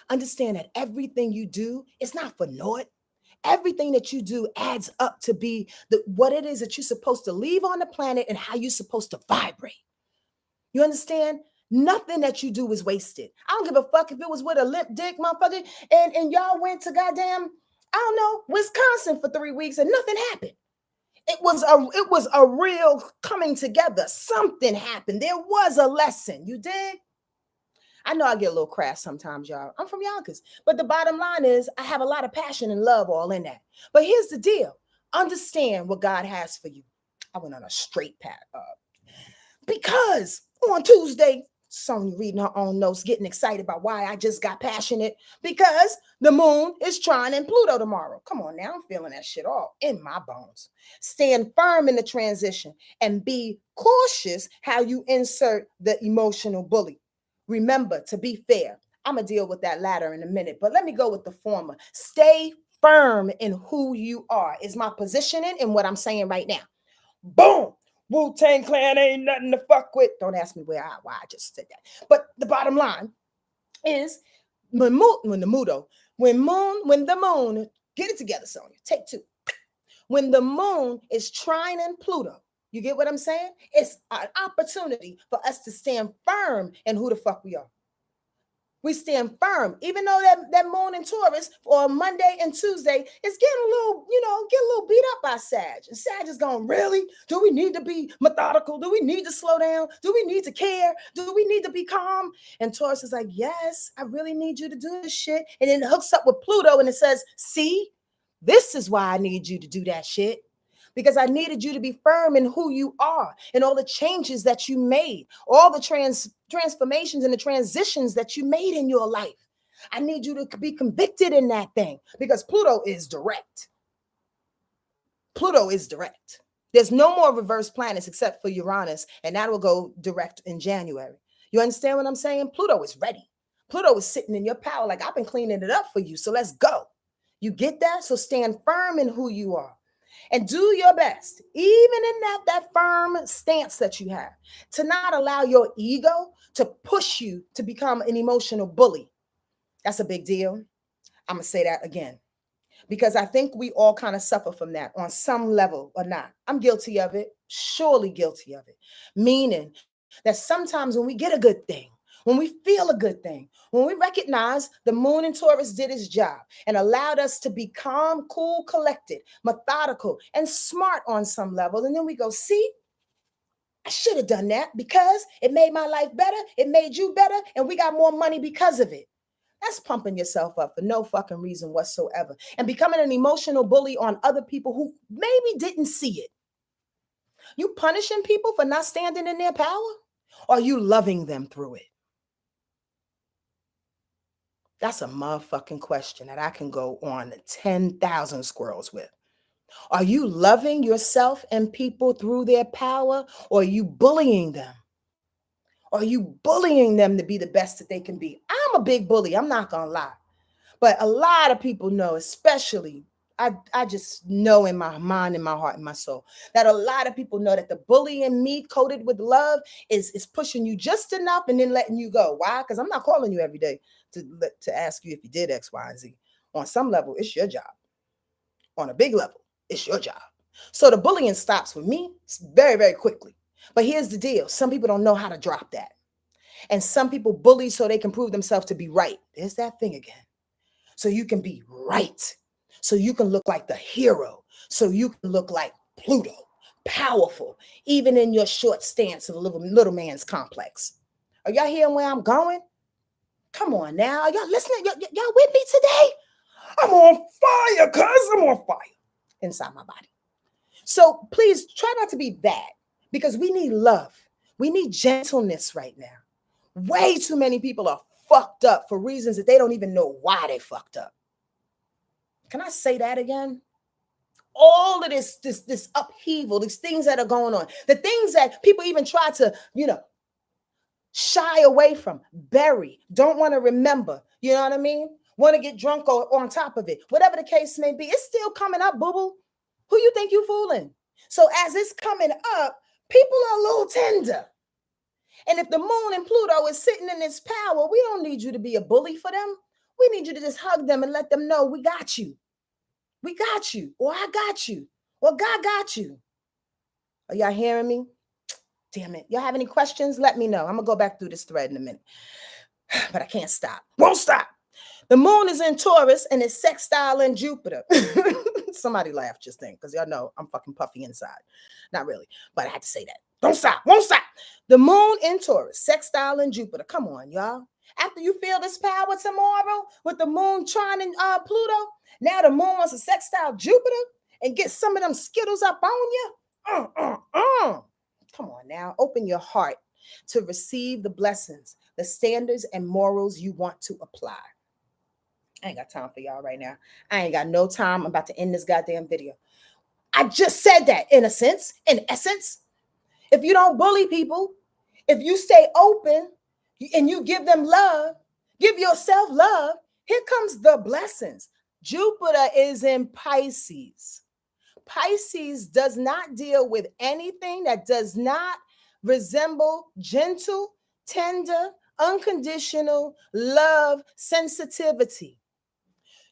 A: Understand that everything you do is not for naught. Everything that you do adds up to be what it is that you're supposed to leave on the planet and how you're supposed to vibrate. You understand? Nothing that you do is wasted. I don't give a fuck if it was with a limp dick, motherfucker, and y'all went to goddamn, I don't know, Wisconsin for 3 weeks and nothing happened. It was a real coming together. Something happened. There was a lesson. You dig? I know I get a little crass sometimes, y'all. I'm from Yonkers. But the bottom line is I have a lot of passion and love all in that. But here's the deal. Understand what God has for you. I went on a straight path. Because on Tuesday, Sonya reading her own notes, getting excited about why I just got passionate. Because the moon is trining Pluto tomorrow. Come on now, I'm feeling that shit all in my bones. Stand firm in the transition and be cautious how you insert the emotional bully. Remember to be fair. I'm going to deal with that latter in a minute, but let me go with the former. Stay firm in who you are is my positioning and what I'm saying right now. Boom. Wu-Tang Clan ain't nothing to fuck with. Don't ask me why I just said that. But the bottom line is when the moon, get it together, Sonya. Take two. When the moon is trining Pluto, you get what I'm saying? It's an opportunity for us to stand firm in who the fuck we are. We stand firm, even though that moon in Taurus for Monday and Tuesday is getting a little beat up by Sag. And Sag is going, really? Do we need to be methodical? Do we need to slow down? Do we need to care? Do we need to be calm? And Taurus is like, yes, I really need you to do this shit. And then it hooks up with Pluto and it says, see, this is why I need you to do that shit. Because I needed you to be firm in who you are and all the changes that you made, all the transformations and the transitions that you made in your life. I need you to be convicted in that thing because Pluto is direct. Pluto is direct. There's no more reverse planets except for Uranus, and that will go direct in January. You understand what I'm saying? Pluto is ready. Pluto is sitting in your power like I've been cleaning it up for you, so let's go. You get that? So stand firm in who you are. And do your best, even in that firm stance that you have, to not allow your ego to push you to become an emotional bully. That's a big deal. I'm going to say that again, because I think we all kind of suffer from that on some level or not. I'm guilty of it, surely guilty of it. Meaning that sometimes when we get a good thing, when we feel a good thing, when we recognize the moon in Taurus did its job and allowed us to be calm, cool, collected, methodical, and smart on some level, and then we go, see, I should have done that because it made my life better. It made you better. And we got more money because of it. That's pumping yourself up for no fucking reason whatsoever. And becoming an emotional bully on other people who maybe didn't see it. You punishing people for not standing in their power? Or are you loving them through it? That's a motherfucking question that I can go on 10,000 squirrels with. Are you loving yourself and people through their power, or are you bullying them? Are you bullying them to be the best that they can be? I'm a big bully, I'm not gonna lie. But a lot of people know, especially, I just know in my mind, in my heart, in my soul, that a lot of people know that the bully in me, coated with love, is pushing you just enough and then letting you go. Why? Because I'm not calling you every day to ask you if you did X, Y, and Z. On some level, it's your job. On a big level, it's your job. So the bullying stops with me very, very quickly. But here's the deal. Some people don't know how to drop that. And some people bully so they can prove themselves to be right. There's that thing again. So you can be right. So you can look like the hero. So you can look like Pluto, powerful, even in your short stance of a little man's complex. Are y'all hearing where I'm going? Come on now. Are y'all listening? Y'all with me today? I'm on fire, cuz I'm on fire inside my body. So please try not to be that, because we need love. We need gentleness right now. Way too many people are fucked up for reasons that they don't even know why they fucked up. Can I say that again? All of this upheaval, these things that are going on, the things that people even try to, shy away from, bury, don't want to remember. You know what I mean? Want to get drunk or on top of it. Whatever the case may be, it's still coming up, boo-boo. Who you think you fooling? So as it's coming up, people are a little tender. And if the moon and Pluto is sitting in its power, we don't need you to be a bully for them. We need you to just hug them and let them know we got you. We got you. Or I got you. Or God got you. Are y'all hearing me? Damn it. Y'all have any questions? Let me know. I'm going to go back through this thread in a minute. But I can't stop. Won't stop. The moon is in Taurus and it's sextile in Jupiter. Somebody laughed just then because y'all know I'm fucking puffy inside. Not really, but I had to say that. Don't stop. Won't stop. The moon in Taurus, sextile in Jupiter. Come on, y'all. After you feel this power tomorrow with the moon trining Pluto, now the moon wants a sextile Jupiter and get some of them Skittles up on you. Come on now. Open your heart to receive the blessings, the standards and morals you want to apply. I ain't got time for y'all right now. I ain't got no time. I'm about to end this goddamn video. I just said that in a sense, in essence. If you don't bully people, if you stay open and you give them love, give yourself love, here comes the blessings. Jupiter is in Pisces. Pisces does not deal with anything that does not resemble gentle, tender, unconditional love, sensitivity.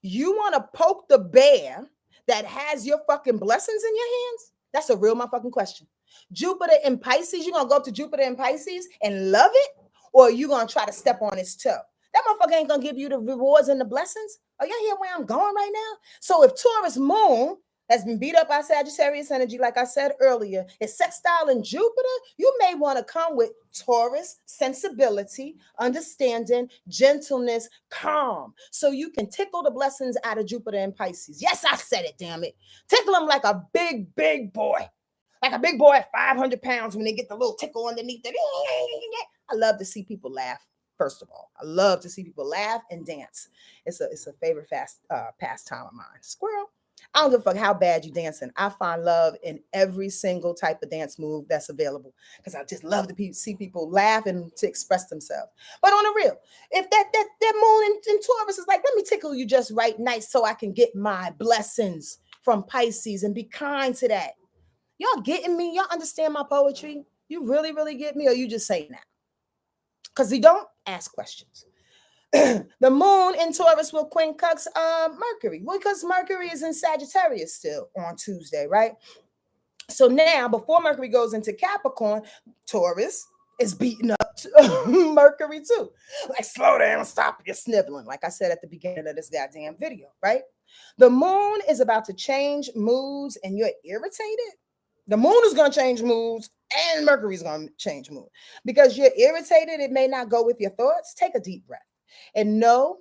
A: You want to poke the bear that has your fucking blessings in your hands? That's a real motherfucking question. Jupiter in Pisces, you going to go up to Jupiter in Pisces and love it? Or are you going to try to step on his toe? That motherfucker ain't going to give you the rewards and the blessings. Are y'all hear where I'm going right now? So if Taurus moon has been beat up by Sagittarius energy, like I said earlier, it's sextile in Jupiter, you may want to come with Taurus sensibility, understanding, gentleness, calm, so you can tickle the blessings out of Jupiter and Pisces. Yes, I said it, damn it. Tickle them like a big, big boy. Like a big boy at 500 pounds when they get the little tickle underneath it. I love to see people laugh. First of all, I love to see people laugh and dance. It's a favorite pastime of mine. Squirrel. I don't give a fuck how bad you dancing. I find love in every single type of dance move that's available because I just love to see people laugh and to express themselves. But on the real, if that moon in Taurus is like, let me tickle you just right nice so I can get my blessings from Pisces and be kind to that. Y'all getting me? Y'all understand my poetry? You really, really get me? Or you just saying that? Because you don't ask questions. The moon in Taurus will quincunx Mercury. Well, because Mercury is in Sagittarius still on Tuesday, right? So now, before Mercury goes into Capricorn, Taurus is beating up Mercury too. Like, slow down, stop your sniveling. Like I said at the beginning of this goddamn video, right? The moon is about to change moods and you're irritated. The moon is going to change moods and Mercury's going to change mood. Because you're irritated, it may not go with your thoughts. Take a deep breath and know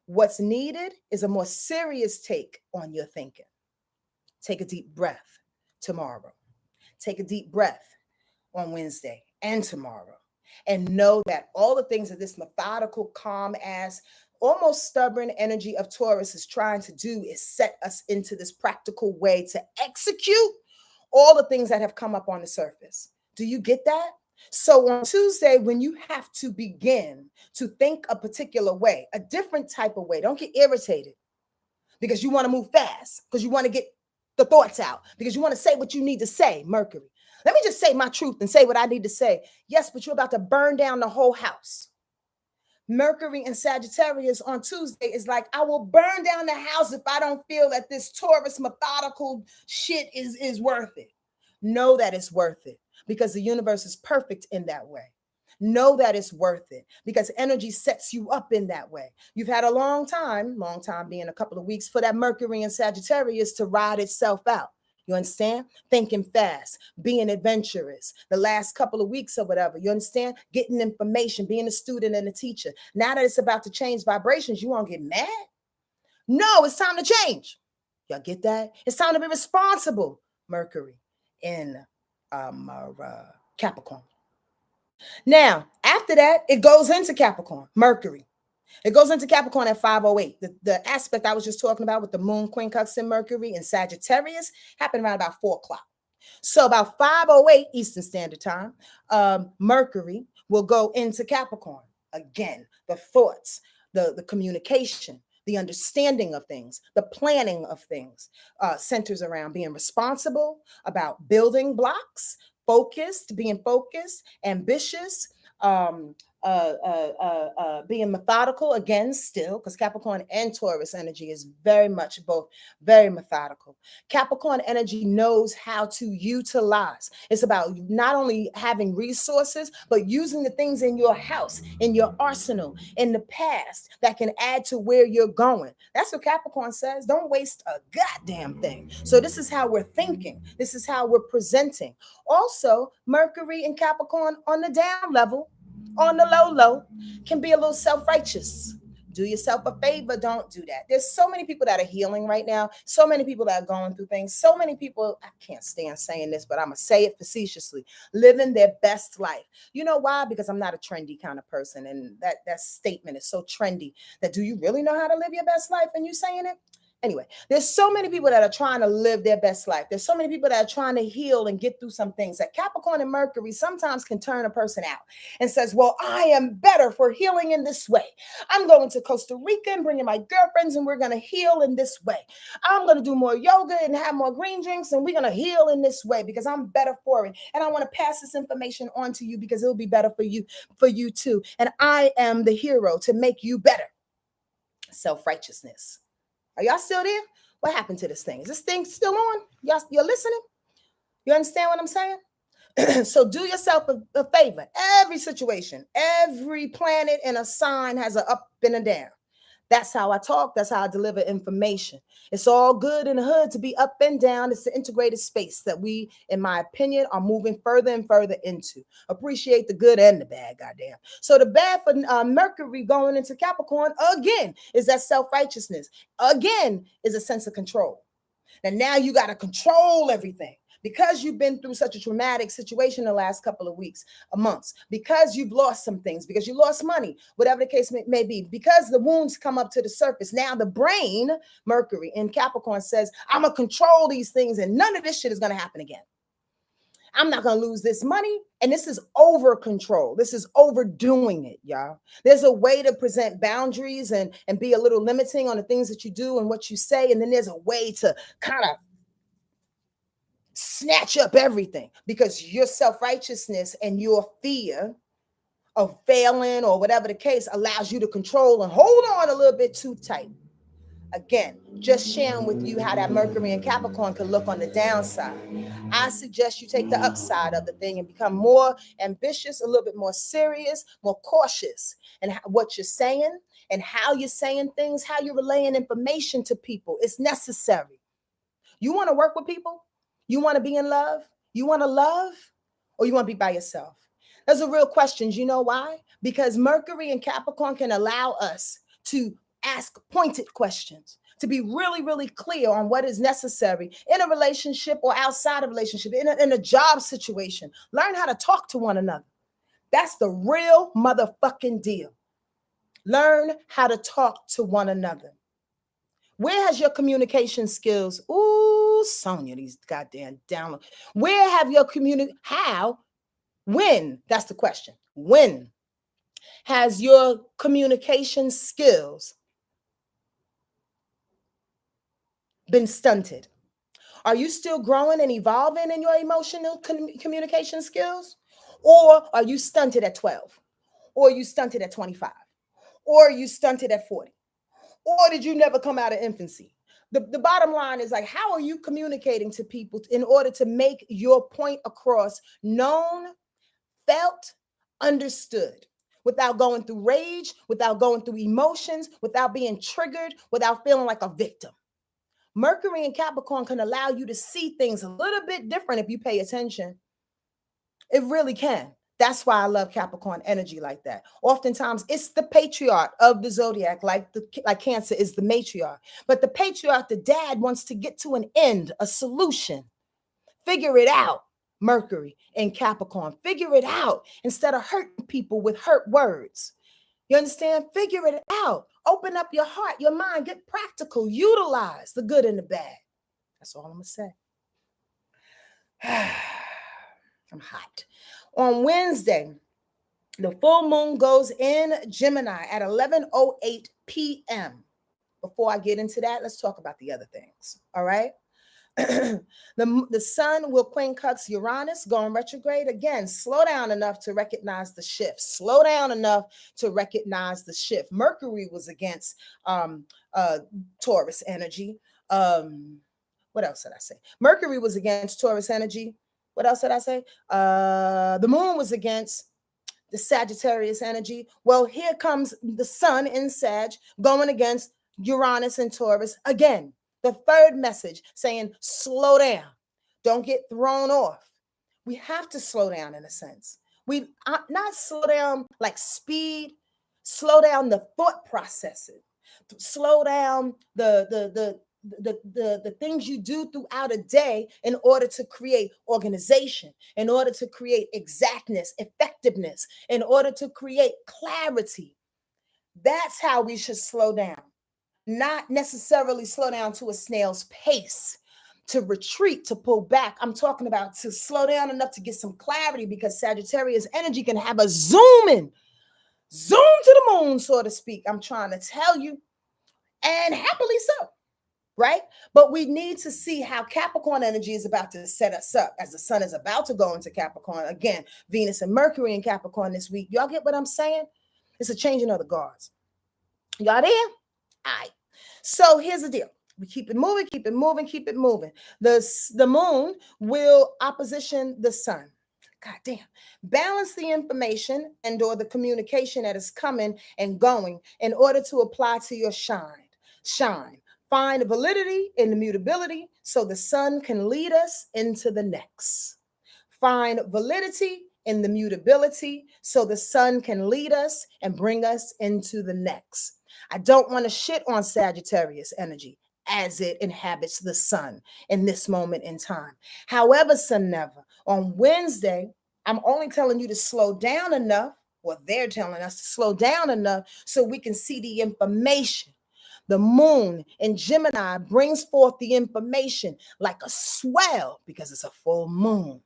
A: what's needed is a more serious take on your thinking. Take a deep breath tomorrow. Take a deep breath on Wednesday and tomorrow. And know that all the things that this methodical, calm ass, almost stubborn energy of Taurus is trying to do is set us into this practical way to execute all the things that have come up on the surface. Do you get that? So on Tuesday, when you have to begin to think a particular way, a different type of way, don't get irritated because you want to move fast, because you want to get the thoughts out, because you want to say what you need to say, Mercury. Let me just say my truth and say what I need to say. Yes, but you're about to burn down the whole house. Mercury and Sagittarius on Tuesday is like, I will burn down the house if I don't feel that this Taurus methodical shit is worth it. Know that it's worth it because the universe is perfect in that way. Know that it's worth it because energy sets you up in that way. You've had a long time being a couple of weeks, for that Mercury and Sagittarius to ride itself out. You understand? Thinking fast, being adventurous, the last couple of weeks or whatever. You understand? Getting information, being a student and a teacher. Now that it's about to change vibrations, you won't get mad. No, it's time to change. Y'all get that? It's time to be responsible. Mercury in Capricorn. Now, after that, it goes into Capricorn, Mercury. It goes into Capricorn at 5:08. The aspect I was just talking about with the moon, quincunx, and Mercury in Sagittarius happened around about 4 o'clock. So about 5:08 Eastern Standard Time, Mercury will go into Capricorn. Again, the thoughts, the communication, the understanding of things, the planning of things centers around being responsible, about building blocks, being focused, ambitious, being methodical again, still, because Capricorn and Taurus energy is very much both very methodical. Capricorn energy knows how to utilize. It's about not only having resources, but using the things in your house, in your arsenal, in the past that can add to where you're going. That's what Capricorn says. Don't waste a goddamn thing. So this is how we're thinking. This is how we're presenting. Also, Mercury and Capricorn on the down level, on the low, can be a little self-righteous. Do yourself a favor. Don't do that. There's so many people that are healing right now. So many people that are going through things. So many people, I can't stand saying this, but I'm going to say it facetiously, living their best life. You know why? Because I'm not a trendy kind of person. And that statement is so trendy that do you really know how to live your best life? And you saying it? Anyway, there's so many people that are trying to live their best life. There's so many people that are trying to heal and get through some things that Capricorn and Mercury sometimes can turn a person out and says, well, I am better for healing in this way. I'm going to Costa Rica and bringing my girlfriends and we're going to heal in this way. I'm going to do more yoga and have more green drinks and we're going to heal in this way because I'm better for it. And I want to pass this information on to you because it'll be better for you too. And I am the hero to make you better. Self-righteousness. Are y'all still there? What happened to this thing? Is this thing still on? You're listening? You understand what I'm saying? So do yourself a favor. Every situation, every planet and a sign has an up and a down. That's how I talk. That's how I deliver information. It's all good in the hood to be up and down. It's the integrated space that we, in my opinion, are moving further and further into. Appreciate the good and the bad, goddamn. So the bad for Mercury going into Capricorn, again, is that self-righteousness. Again, is a sense of control. Now you got to control everything. Because you've been through such a traumatic situation the last couple of weeks, months, because you've lost some things, because you lost money, whatever the case may be, because the wounds come up to the surface. Now the brain, Mercury in Capricorn, says, I'm going to control these things and none of this shit is going to happen again. I'm not going to lose this money. And this is over control. This is overdoing it, y'all. There's a way to present boundaries and be a little limiting on the things that you do and what you say. And then there's a way to kind of snatch up everything because your self-righteousness and your fear of failing or whatever the case allows you to control and hold on a little bit too tight. Again, just sharing with you how that Mercury and Capricorn can look on the downside. I suggest you take the upside of the thing and become more ambitious, a little bit more serious, more cautious in what you're saying and how you're saying things, how you're relaying information to people. It's necessary. You want to work with people? You want to be in love? You want to love? or you want to be by yourself? Those are real questions. You know why? Because Mercury and Capricorn can allow us to ask pointed questions, to be really, really clear on what is necessary in a relationship or outside of a relationship, in a job situation. Learn how to talk to one another. That's the real motherfucking deal. Learn how to talk to one another. Where has your communication skills? Ooh, Sonia, these goddamn downloads. Where have your how? When? That's the question. When has your communication skills been stunted? Are you still growing and evolving in your emotional communication skills? Or are you stunted at 12? Or are you stunted at 25? Or are you stunted at 40? Or did you never come out of infancy? The bottom line is, like, how are you communicating to people in order to make your point across, known, felt, understood, without going through rage, without going through emotions, without being triggered, without feeling like a victim? Mercury and Capricorn can allow you to see things a little bit different if you pay attention. It really can. That's why I love Capricorn energy like that. Oftentimes, it's the patriarch of the zodiac, like Cancer is the matriarch. But the patriarch, the dad, wants to get to an end, a solution. Figure it out, Mercury and Capricorn. Figure it out instead of hurting people with hurt words. You understand? Figure it out. Open up your heart, your mind, get practical, utilize the good and the bad. That's all I'm going to say. I'm hot. On Wednesday, the full moon goes in Gemini at 11:08 p.m. Before I get into that, let's talk about the other things. All right. The sun will quincunx Uranus, going retrograde. Again, slow down enough to recognize the shift. Slow down enough to recognize the shift. Mercury was against Taurus energy. What else did I say? Mercury was against Taurus energy. What else did I say? The moon was against the Sagittarius energy. Well, here comes the sun in Sag going against Uranus and Taurus again. The third message saying, slow down. Don't get thrown off. We have to slow down in a sense. We not slow down like speed, slow down the thought processes, slow down the things you do throughout a day in order to create organization, in order to create exactness, effectiveness, in order to create clarity. That's how we should slow down. Not necessarily slow down to a snail's pace, to retreat, to pull back. I'm talking about to slow down enough to get some clarity, because Sagittarius energy can have a zoom to the moon, so to speak. I'm trying to tell you, and happily so, right? But we need to see how Capricorn energy is about to set us up as the sun is about to go into Capricorn. Again, Venus and Mercury in Capricorn this week. Y'all get what I'm saying? It's a changing of the guards. Y'all there? All right. So here's the deal. We keep it moving, keep it moving, keep it moving. The moon will opposition the sun. God damn. Balance the information and or the communication that is coming and going in order to apply to your shine. Find validity in the mutability so the sun can lead us into the next. Find validity in the mutability so the sun can lead us and bring us into the next. I don't want to shit on Sagittarius energy as it inhabits the sun in this moment in time. However, son, never. On Wednesday, I'm only telling you to slow down enough. Well, they're telling us to slow down enough so we can see the information. The moon in Gemini brings forth the information like a swell because it's a full moon.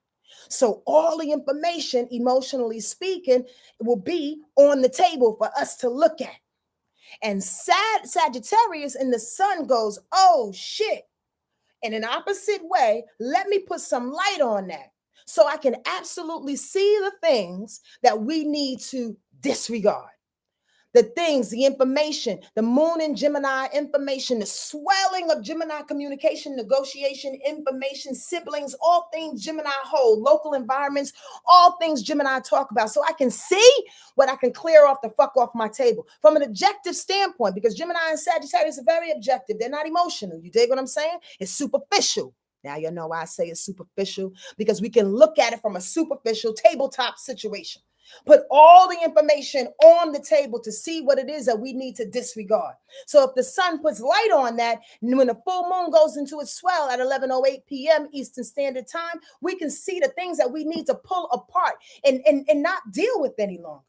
A: So all the information, emotionally speaking, will be on the table for us to look at. And Sagittarius in the sun goes, oh shit. In an opposite way, let me put some light on that so I can absolutely see the things that we need to disregard. The things, the information, the moon in Gemini information, the swelling of Gemini communication, negotiation, information, siblings, all things Gemini hold, local environments, all things Gemini talk about. So I can see what I can clear off the fuck off my table from an objective standpoint, because Gemini and Sagittarius are very objective. They're not emotional. You dig what I'm saying? It's superficial. Now you know why I say it's superficial, because we can look at it from a superficial tabletop situation. Put all the information on the table to see what it is that we need to disregard. So if the sun puts light on that, when the full moon goes into its swell at 11:08 p.m. Eastern Standard Time, we can see the things that we need to pull apart and not deal with any longer.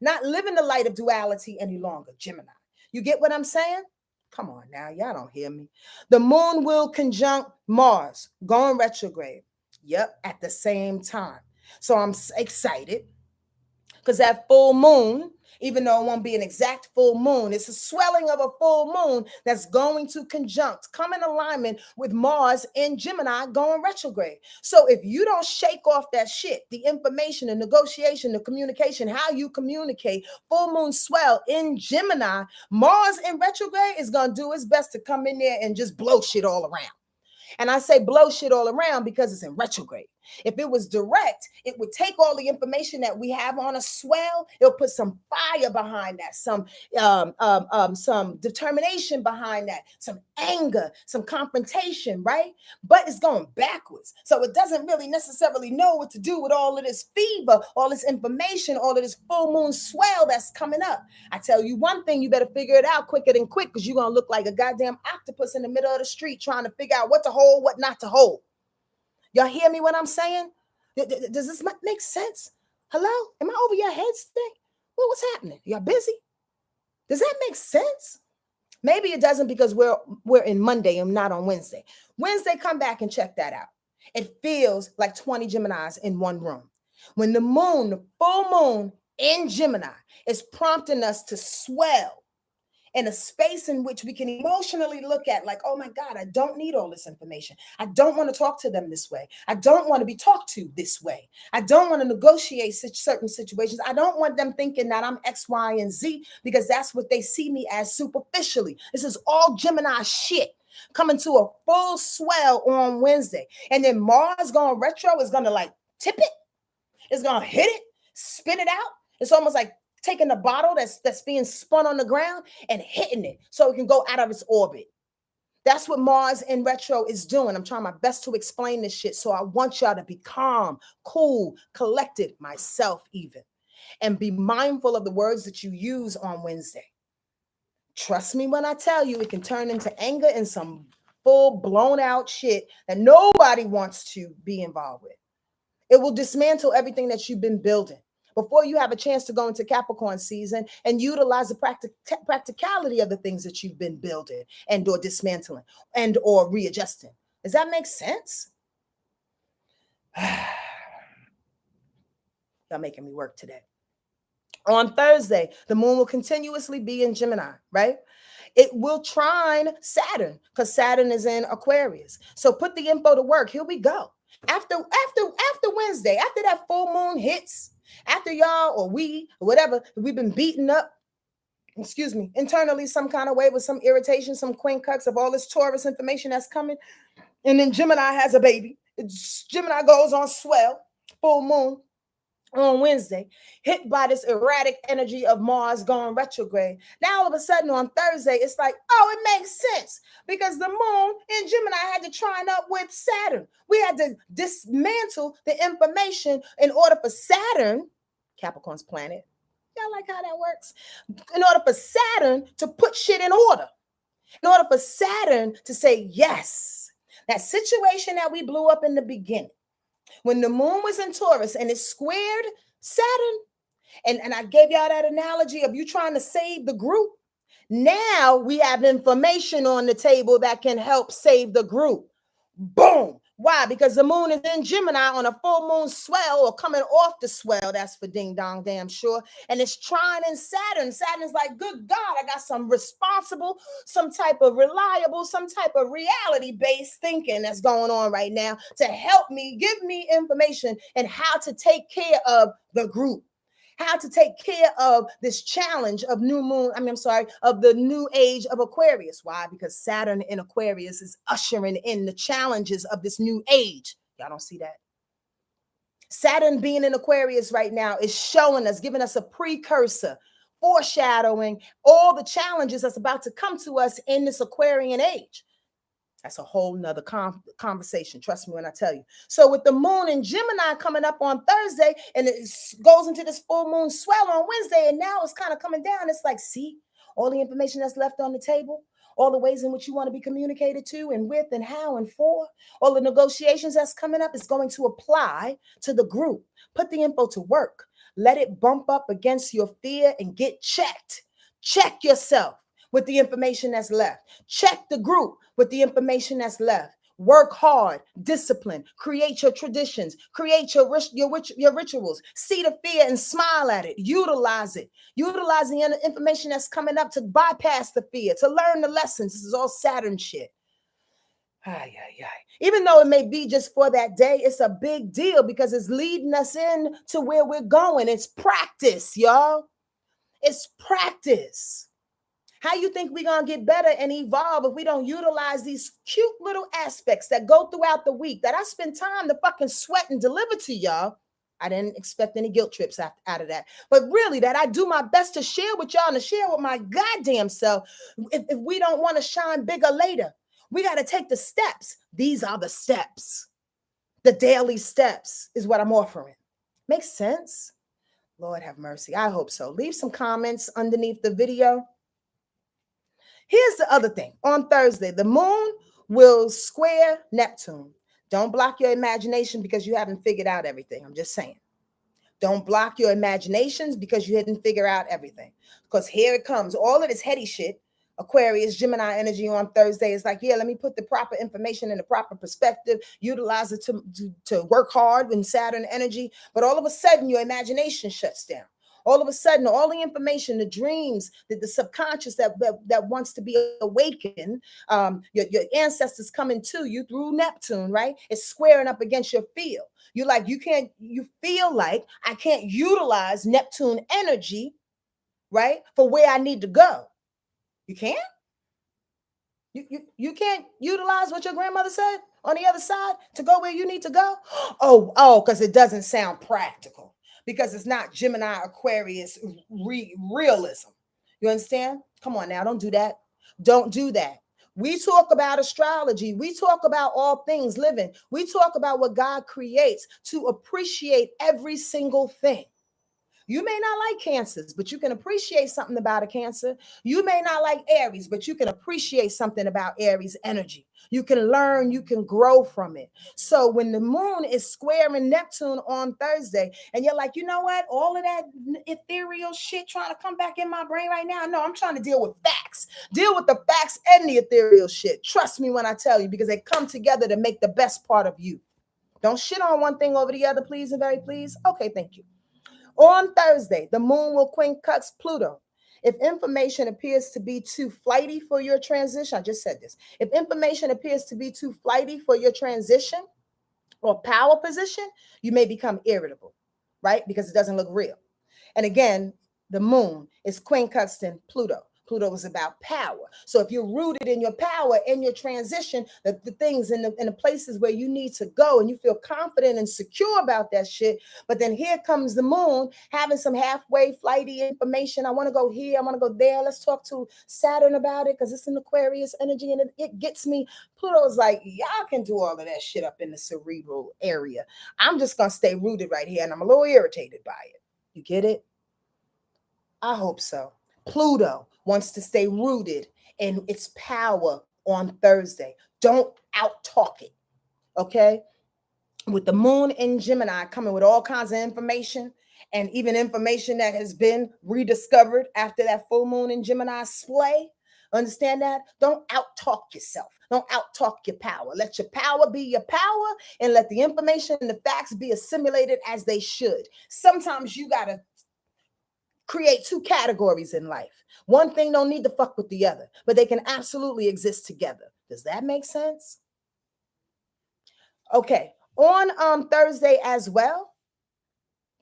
A: Not live in the light of duality any longer, Gemini. You get what I'm saying? Come on now, y'all don't hear me. The moon will conjunct Mars, going retrograde. Yep, at the same time. So I'm excited because that full moon, even though it won't be an exact full moon, it's a swelling of a full moon that's going to conjunct, come in alignment with Mars in Gemini going retrograde. So if you don't shake off that shit, the information, the negotiation, the communication, how you communicate, full moon swell in Gemini, Mars in retrograde is going to do its best to come in there and just blow shit all around. And I say blow shit all around because it's in retrograde. If it was direct, it would take all the information that we have on a swell. It'll put some fire behind that, some determination behind that, some anger, some confrontation, right? But it's going backwards. So it doesn't really necessarily know what to do with all of this fever, all this information, all of this full moon swell that's coming up. I tell you one thing, you better figure it out quicker than quick, because you're going to look like a goddamn octopus in the middle of the street trying to figure out what to hold, what not to hold. Y'all hear me what I'm saying? Does this make sense? Hello? Am I over your heads today? Well, what's happening? Y'all busy? Does that make sense? Maybe it doesn't, because we're in Monday and not on Wednesday. Wednesday, come back and check that out. It feels like 20 Geminis in one room. When the moon, the full moon in Gemini, is prompting us to swell in a space in which we can emotionally look at, like, oh my God, I don't need all this information. I don't want to talk to them this way. I don't want to be talked to this way. I don't want to negotiate certain situations. I don't want them thinking that I'm X, Y, and Z, because that's what they see me as superficially. This is all Gemini shit coming to a full swell on Wednesday. And then Mars going retro is going to like tip it. It's going to hit it, spin it out. It's almost like taking a bottle that's being spun on the ground and hitting it so it can go out of its orbit. That's what Mars in retro is doing. I'm trying my best to explain this shit. So I want y'all to be calm, cool, collected, myself even, and be mindful of the words that you use on Wednesday. Trust me when I tell you, it can turn into anger and some full blown out shit that nobody wants to be involved with. It will dismantle everything that you've been building before you have a chance to go into Capricorn season and utilize the practicality of the things that you've been building and or dismantling and or readjusting. Does that make sense? Y'all making me work today. On Thursday, the moon will continuously be in Gemini, right? It will trine Saturn because Saturn is in Aquarius. So put the info to work. Here we go. After Wednesday, after that full moon hits, after y'all or we or whatever, we've been beaten up, internally some kind of way with some irritation, some quincux of all this Taurus information that's coming. And then Gemini has a baby. Gemini goes on swell, full moon on Wednesday, hit by this erratic energy of Mars going retrograde. Now all of a sudden on Thursday, it's like, oh, it makes sense because the moon in Gemini had to trine up with Saturn. We had to dismantle the information in order for Saturn, Capricorn's planet, y'all like how that works? In order for Saturn to put shit in order. In order for Saturn to say yes. That situation that we blew up in the beginning, when the moon was in Taurus and it squared Saturn, and I gave y'all that analogy of you trying to save the group. Now we have information on the table that can help save the group. Boom. Why? Because the moon is in Gemini on a full moon swell or coming off the swell. That's for ding dong damn sure. And it's trining Saturn. Saturn's like, good God, I got some responsible, some type of reliable, some type of reality-based thinking that's going on right now to help me, give me information and how to take care of the group. How to take care of this challenge of of the new age of Aquarius. Why? Because Saturn in Aquarius is ushering in the challenges of this new age. Y'all don't see that? Saturn being in Aquarius right now is showing us, giving us a precursor, foreshadowing all the challenges that's about to come to us in this Aquarian age. That's a whole nother conversation. Trust me when I tell you. So with the moon in Gemini coming up on Thursday, and it goes into this full moon swell on Wednesday, and now it's kind of coming down. It's like, see, all the information that's left on the table, all the ways in which you want to be communicated to and with and how and for, all the negotiations that's coming up is going to apply to the group. Put the info to work. Let it bump up against your fear and get checked. Check yourself with the information that's left. Check the group with the information that's left. Work hard, discipline, create your traditions, create your rituals, see the fear and smile at it, utilize it. Utilize the information that's coming up to bypass the fear, to learn the lessons. This is all Saturn shit. Even though it may be just for that day, it's a big deal because it's leading us in to where we're going. It's practice, y'all. It's practice. How you think we're going to get better and evolve if we don't utilize these cute little aspects that go throughout the week that I spend time to fucking sweat and deliver to y'all? I didn't expect any guilt trips out of that. But really, that I do my best to share with y'all and to share with my goddamn self if we don't want to shine bigger later. We got to take the steps. These are the steps. The daily steps is what I'm offering. Makes sense? Lord have mercy. I hope so. Leave some comments underneath the video. Here's the other thing. On Thursday, the moon will square Neptune. Don't block your imagination because you haven't figured out everything. I'm just saying. Don't block your imaginations because you didn't figure out everything. Because here it comes. All of this heady shit. Aquarius, Gemini energy on Thursday is like, yeah, let me put the proper information in the proper perspective, utilize it to work hard in Saturn energy. But all of a sudden, your imagination shuts down. All of a sudden, all the information, the dreams, the subconscious that wants to be awakened, your ancestors coming to you through Neptune, right? It's squaring up against your field. You feel like I can't utilize Neptune energy, right, for where I need to go. You can't? You can't utilize what your grandmother said on the other side to go where you need to go? Oh, because it doesn't sound practical. Because it's not Gemini Aquarius realism. You understand? Come on now, don't do that. Don't do that. We talk about astrology. We talk about all things living. We talk about what God creates to appreciate every single thing. You may not like Cancers, but you can appreciate something about a Cancer. You may not like Aries, but you can appreciate something about Aries energy. You can learn, you can grow from it. So when the moon is squaring Neptune on Thursday, and you're like, you know what? All of that ethereal shit trying to come back in my brain right now. No, I'm trying to deal with facts. Deal with the facts and the ethereal shit. Trust me when I tell you, because they come together to make the best part of you. Don't shit on one thing over the other, please and very please. Okay, thank you. On Thursday, the moon will quincunx Pluto. If information appears to be too flighty for your transition, I just said this. If information appears to be too flighty for your transition or power position, you may become irritable, right? Because it doesn't look real. And again, the moon is quincunxing Pluto. Pluto is about power. So if you're rooted in your power, in your transition, the things in the places where you need to go and you feel confident and secure about that shit, but then here comes the moon having some halfway flighty information. I want to go here. I want to go there. Let's talk to Saturn about it because it's an Aquarius energy and it gets me. Pluto's like, y'all can do all of that shit up in the cerebral area. I'm just going to stay rooted right here and I'm a little irritated by it. You get it? I hope so. Pluto wants to stay rooted in its power on Thursday. Don't out-talk it, okay? With the moon in Gemini coming with all kinds of information and even information that has been rediscovered after that full moon in Gemini splay. Understand that? Don't out-talk yourself. Don't out-talk your power. Let your power be your power and let the information and the facts be assimilated as they should. Sometimes you got to create two categories in life. One thing don't need to fuck with the other, but they can absolutely exist together. Does that make sense? Okay, on Thursday as well,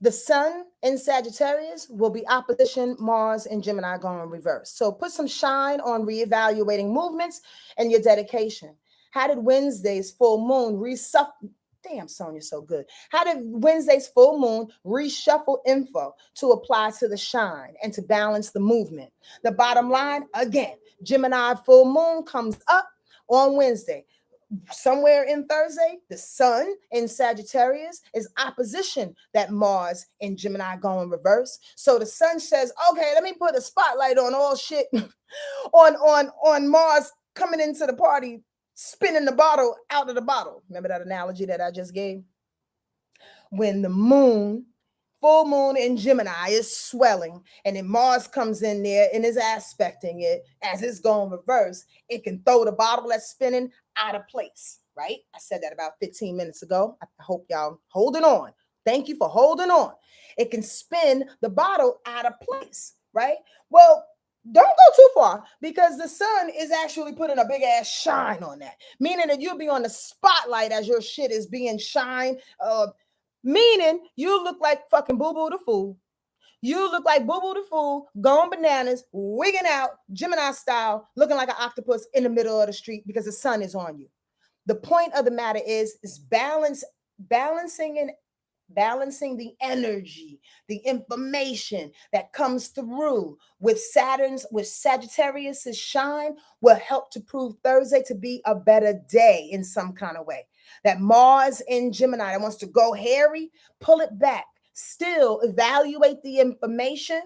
A: the sun in Sagittarius will be opposition Mars in Gemini going reverse. So put some shine on reevaluating movements and your dedication. How did Wednesday's full moon reshuffle? Damn, Sonia, so good. How did Wednesday's full moon reshuffle info to apply to the shine and to balance the movement? The bottom line, again, Gemini full moon comes up on Wednesday. somewhere in Thursday, the sun in Sagittarius is opposition that Mars in Gemini going reverse. So the sun says, okay, let me put a spotlight on all shit on Mars coming into the party, spinning the bottle out of the bottle. Remember that analogy that I just gave? When the moon, full moon in Gemini is swelling, and then Mars comes in there and is aspecting it as it's going reverse, it can throw the bottle that's spinning out of place, right? I said that about 15 minutes ago. I hope y'all holding on. Thank you for holding on. It can spin the bottle out of place, right? Well, don't go too far, because the sun is actually putting a big ass shine on that, meaning that you'll be on the spotlight as your shit is being shined. Meaning you look like fucking Boo Boo the Fool. You look like Boo Boo the Fool, going bananas, wigging out, Gemini style, looking like an octopus in the middle of the street because the sun is on you. The point of the matter is balancing the energy, the information that comes through with Sagittarius's shine will help to prove Thursday to be a better day in some kind of way. That Mars in Gemini that wants to go hairy, pull it back. Still evaluate the information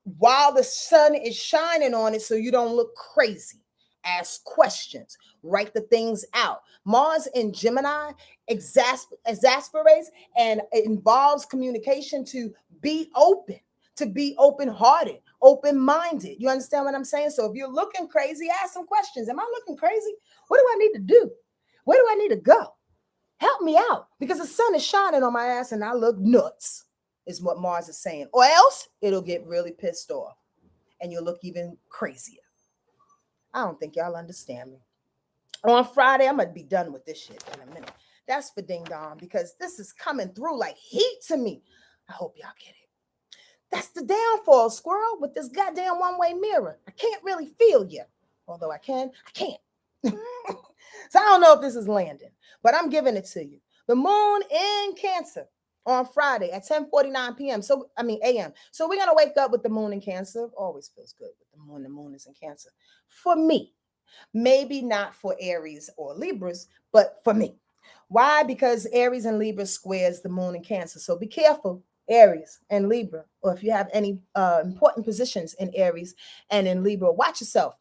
A: while the sun is shining on it so you don't look crazy. Ask questions, write the things out. Mars in Gemini exasperates and it involves communication to be open, to be open-hearted, open-minded. You understand what I'm saying? So if you're looking crazy, ask some questions. Am I looking crazy? What do I need to do? Where do I need to go? Help me out, because the sun is shining on my ass and I look nuts, is what Mars is saying. Or else it'll get really pissed off and you'll look even crazier. I don't think y'all understand me. On Friday, I'm going to be done with this shit in a minute. That's for ding dong, because this is coming through like heat to me. I hope y'all get it. That's the downfall, squirrel, with this goddamn one-way mirror. I can't really feel you. Although I can't. So I don't know if this is landing, but I'm giving it to you. The moon in Cancer on Friday at 10:49 p.m. a.m. So we're going to wake up with the moon in Cancer. Always feels good with the moon. The moon is in Cancer. For me, maybe not for Aries or Libras, but for me. Why? Because Aries and Libra squares the moon in Cancer. So be careful, Aries and Libra, or if you have any important positions in Aries and in Libra, watch yourself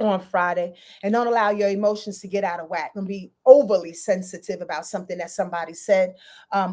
A: on Friday and don't allow your emotions to get out of whack and be overly sensitive about something that somebody said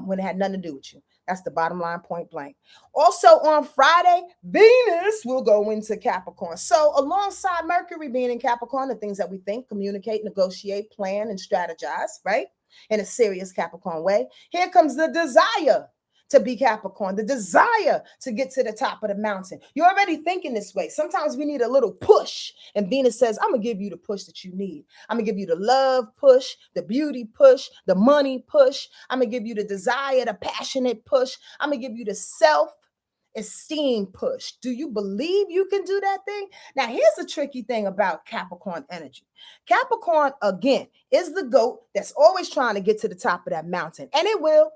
A: when it had nothing to do with you. That's the bottom line, point blank. Also on Friday, Venus will go into Capricorn. So alongside Mercury being in Capricorn, the things that we think, communicate, negotiate, plan, and strategize, right? In a serious Capricorn way. Here comes the desire to be Capricorn, the desire to get to the top of the mountain. You're already thinking this way. Sometimes we need a little push. And Venus says, I'm going to give you the push that you need. I'm going to give you the love push, the beauty push, the money push. I'm going to give you the desire, the passionate push. I'm going to give you the self-esteem push. Do you believe you can do that thing? Now, here's the tricky thing about Capricorn energy. Capricorn, again, is the goat that's always trying to get to the top of that mountain. And it will.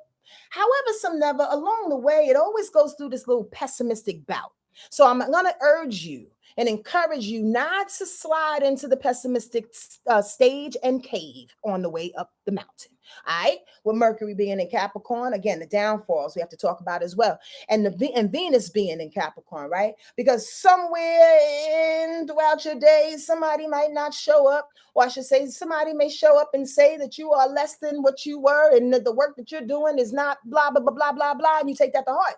A: However, some never, along the way, it always goes through this little pessimistic bout. So I'm going to urge you and encourage you not to slide into the pessimistic stage and cave on the way up the mountain. All right. With Mercury being in Capricorn, again, the downfalls we have to talk about as well. And Venus being in Capricorn, right? Because somewhere throughout your day, somebody might not show up, or I should say, somebody may show up and say that you are less than what you were, and that the work that you're doing is not blah, blah, blah, blah, blah, blah, and you take that to heart.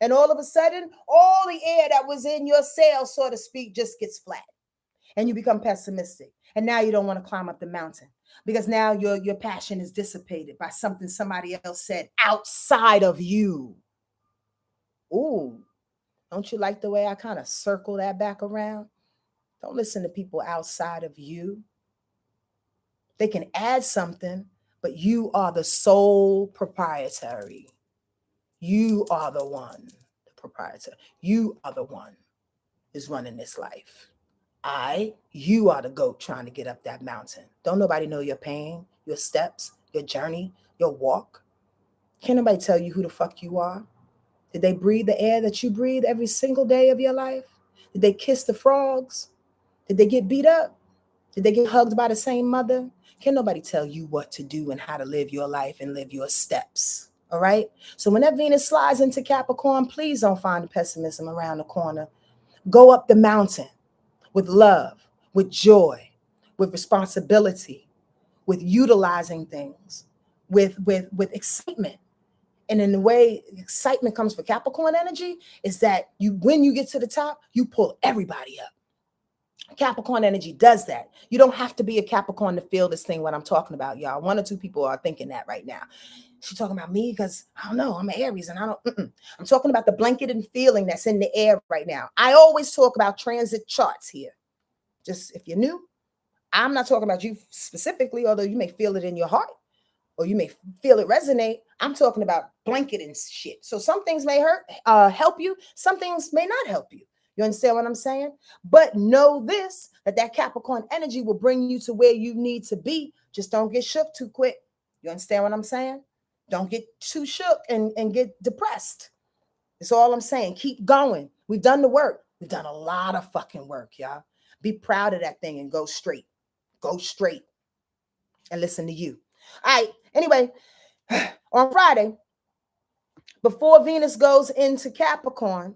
A: And all of a sudden, all the air that was in your sails, so to speak, just gets flat. And you become pessimistic. And now you don't want to climb up the mountain, because now your passion is dissipated by something somebody else said outside of you. Ooh, don't you like the way I kind of circle that back around? Don't listen to people outside of you. They can add something, but you are the sole proprietary. You are the one, the proprietor. You are the one who's running this life. You are the goat trying to get up that mountain. Don't nobody know your pain, your steps, your journey, your walk. Can't nobody tell you who the fuck you are? Did they breathe the air that you breathe every single day of your life? Did they kiss the frogs? Did they get beat up? Did they get hugged by the same mother? Can nobody tell you what to do and how to live your life and live your steps. All right. So when that Venus slides into Capricorn, please don't find the pessimism around the corner. Go up the mountain with love, with joy, with responsibility, with utilizing things, with excitement. And in the way excitement comes for Capricorn energy is that when you get to the top, you pull everybody up. Capricorn energy does that. You don't have to be a Capricorn to feel this thing, what I'm talking about, y'all. One or two people are thinking that right now. She's talking about me because I don't know, I'm an Aries and I don't, I'm talking about the blanketed feeling that's in the air right now. I always talk about transit charts here. Just if you're new, I'm not talking about you specifically, although you may feel it in your heart or you may feel it resonate. I'm talking about blanket and shit. So some things may help you. Some things may not help you. You understand what I'm saying? But know this, that Capricorn energy will bring you to where you need to be. Just don't get shook too quick. You understand what I'm saying? Don't get too shook and get depressed. That's all I'm saying. Keep going. We've done the work. We've done a lot of fucking work, y'all. Be proud of that thing and go straight. Go straight and listen to you. All right. Anyway, on Friday, before Venus goes into Capricorn,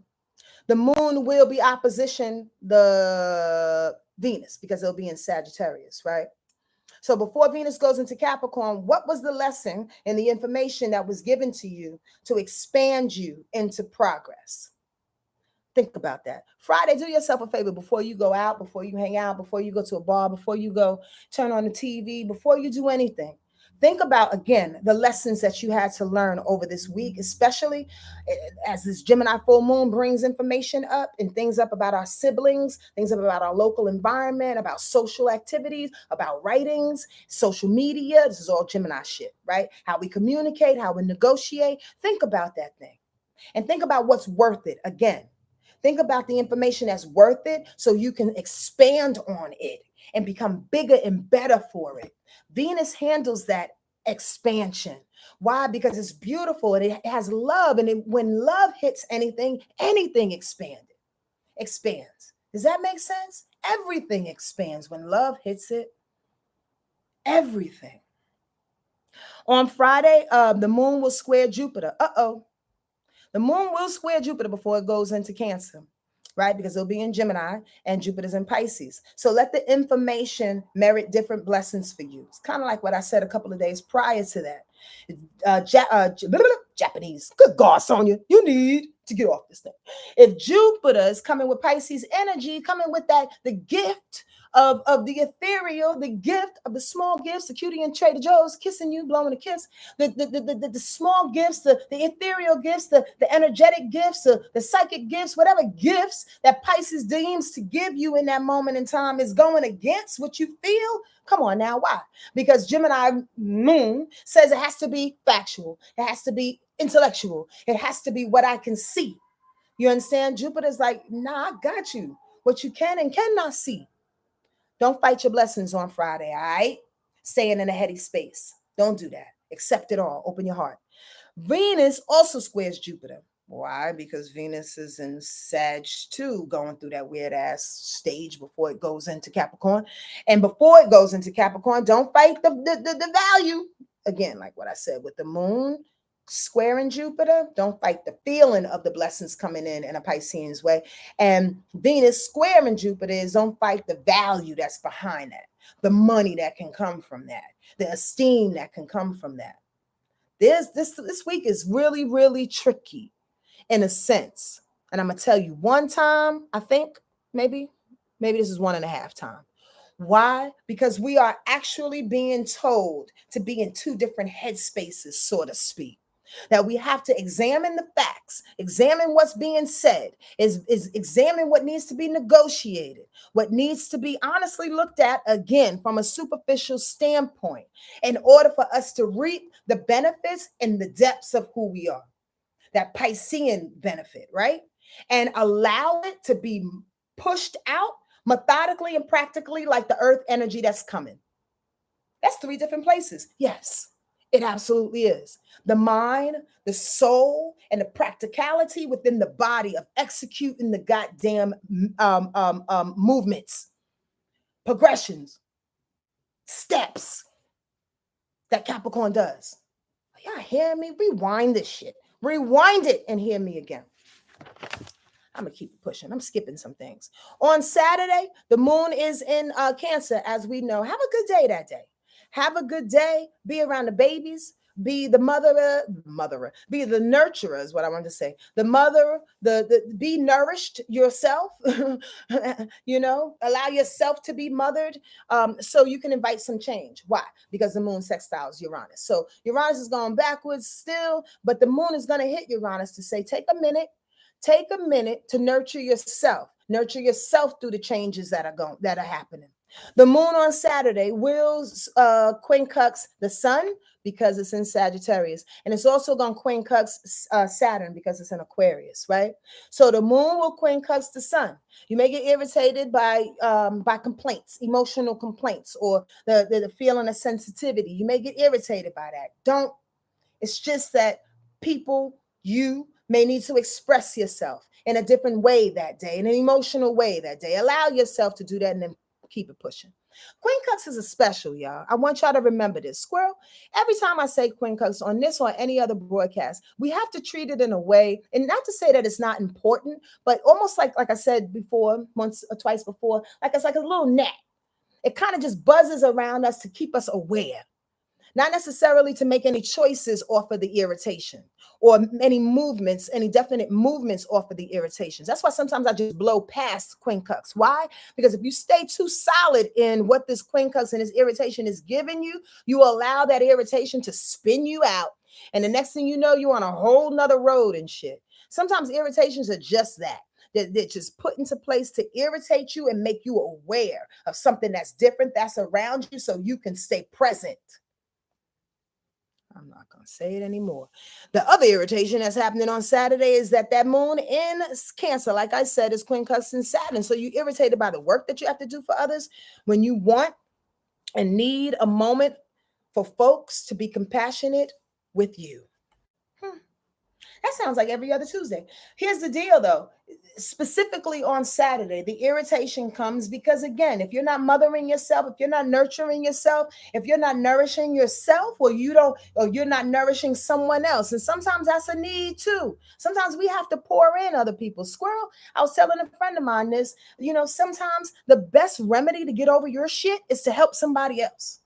A: the moon will be opposition the Venus because it'll be in Sagittarius, right? So before Venus goes into Capricorn, what was the lesson and the information that was given to you to expand you into progress? Think about that. Friday, do yourself a favor before you go out, before you hang out, before you go to a bar, before you go turn on the TV, before you do anything. Think about, again, the lessons that you had to learn over this week, especially as this Gemini full moon brings information up and things up about our siblings, things up about our local environment, about social activities, about writings, social media. This is all Gemini shit, right? How we communicate, how we negotiate. Think about that thing and think about what's worth it. Again, think about the information that's worth it so you can expand on it and become bigger and better for it. Venus handles that expansion. Why? Because it's beautiful and it has love. And when love hits anything, anything expands. Does that make sense? Everything expands when love hits it. Everything. On Friday, the moon will square Jupiter. The moon will square Jupiter before it goes into Cancer, right? Because it'll be in Gemini and Jupiter's in Pisces. So let the information merit different blessings for you. It's kind of like what I said a couple of days prior to that. Japanese. Good God, Sonia, you need to get off this thing. If Jupiter is coming with Pisces energy, coming with the gift of the ethereal, the gift of the small gifts, the cutie and Trader Joe's kissing you, blowing a kiss, the small gifts, the ethereal gifts, the energetic gifts, the psychic gifts, whatever gifts that Pisces deems to give you in that moment in time is going against what you feel. Come on now, why? Because Gemini moon says it has to be factual, it has to be intellectual, it has to be what I can see. You understand? Jupiter's like, nah, I got you. What you can and cannot see. Don't fight your blessings on Friday, all right? Staying in a heady space. Don't do that. Accept it all. Open your heart. Venus also squares Jupiter. Why? Because Venus is in Sag too, going through that weird ass stage before it goes into Capricorn. And before it goes into Capricorn, don't fight the value. Again, like what I said with the moon squaring Jupiter, don't fight the feeling of the blessings coming in a Piscean's way. And Venus squaring Jupiter is don't fight the value that's behind that, the money that can come from that, the esteem that can come from that. This week is really, really tricky in a sense. And I'm going to tell you one time, I think maybe this is 1.5 times. Why? Because we are actually being told to be in two different headspaces, so to speak. That we have to examine the facts, examine what's being said, is examine what needs to be negotiated, what needs to be honestly looked at again from a superficial standpoint in order for us to reap the benefits in the depths of who we are. That Piscean benefit, right? And allow it to be pushed out methodically and practically like the earth energy that's coming. That's 3 different places. Yes, it absolutely is. The mind, the soul, and the practicality within the body of executing the goddamn movements, progressions, steps, that Capricorn does. Are y'all hearing me? Rewind this shit. Rewind it and hear me again. I'm going to keep pushing. I'm skipping some things. On Saturday, the moon is in Cancer, as we know. Have a good day that day. Have a good day. Be around the babies. Be the motherer, be the nurturer is what I wanted to say. The mother, be nourished yourself, allow yourself to be mothered, so you can invite some change. Why? Because the moon sextiles Uranus. So Uranus is going backwards still, but the moon is going to hit Uranus to say, take a minute to nurture yourself through the changes that are happening. The moon on Saturday will quincux the sun because it's in Sagittarius, and it's also going to quincux Saturn because it's in Aquarius, right? So the moon will quincux the sun. You may get irritated by complaints, emotional complaints, or the feeling of sensitivity. You may get irritated by that. It's just that you may need to express yourself in a different way that day, in an emotional way that day. Allow yourself to do that and then keep it pushing. Quincux is a special, y'all. I want y'all to remember this. Squirrel, every time I say quincux on this or any other broadcast, we have to treat it in a way, and not to say that it's not important, but almost like I said before, once or twice before, like it's like a little net. It kind of just buzzes around us to keep us aware. Not necessarily to make any choices off of the irritation or any definite movements off of the irritations. That's why sometimes I just blow past quincux. Why? Because if you stay too solid in what this quincux and this irritation is giving you, you allow that irritation to spin you out. And the next thing you know, you're on a whole nother road and shit. Sometimes irritations are just that. They're just put into place to irritate you and make you aware of something that's different, that's around you, so you can stay present. I'm not going to say it anymore. The other irritation that's happening on Saturday is that moon in Cancer, like I said, is quincunxing Saturn. So you're irritated by the work that you have to do for others when you want and need a moment for folks to be compassionate with you. That sounds like every other Tuesday. Here's the deal, though. Specifically on Saturday, the irritation comes because, again, if you're not mothering yourself, if you're not nurturing yourself, if you're not nourishing yourself, or you're not nourishing someone else, and sometimes that's a need too. Sometimes we have to pour in other people. Squirrel, I was telling a friend of mine this. Sometimes the best remedy to get over your shit is to help somebody else.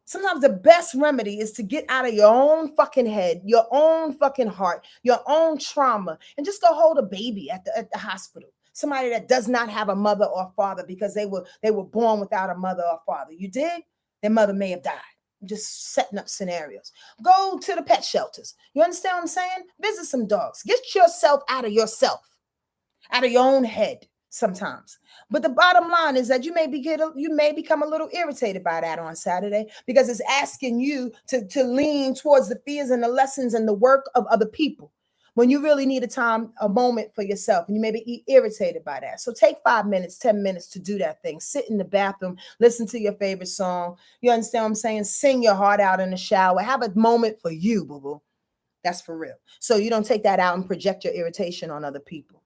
A: Sometimes the best remedy is to get out of your own fucking head, your own fucking heart, your own trauma, and just go hold a baby at the hospital. Somebody that does not have a mother or father because they were born without a mother or father. You dig? Their mother may have died. I'm just setting up scenarios. Go to the pet shelters. You understand what I'm saying? Visit some dogs. Get yourself out of yourself, out of your own head. Sometimes, but the bottom line is that you may become a little irritated by that on Saturday because it's asking you to lean towards the fears and the lessons and the work of other people when you really need a moment for yourself, and you may be irritated by that. So take 5 minutes, 10 minutes to do that thing. Sit in the bathroom, listen to your favorite song. You understand what I'm saying? Sing your heart out in the shower. Have a moment for you, boo-boo. That's for real. So you don't take that out and project your irritation on other people.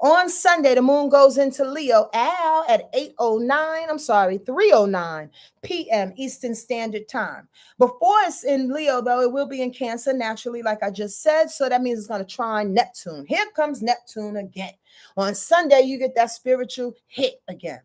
A: On Sunday, the moon goes into Leo at 3:09 p.m. Eastern Standard Time. Before it's in Leo, though, it will be in Cancer naturally, like I just said. So that means it's going to trine Neptune. Here comes Neptune again. On Sunday, you get that spiritual hit again.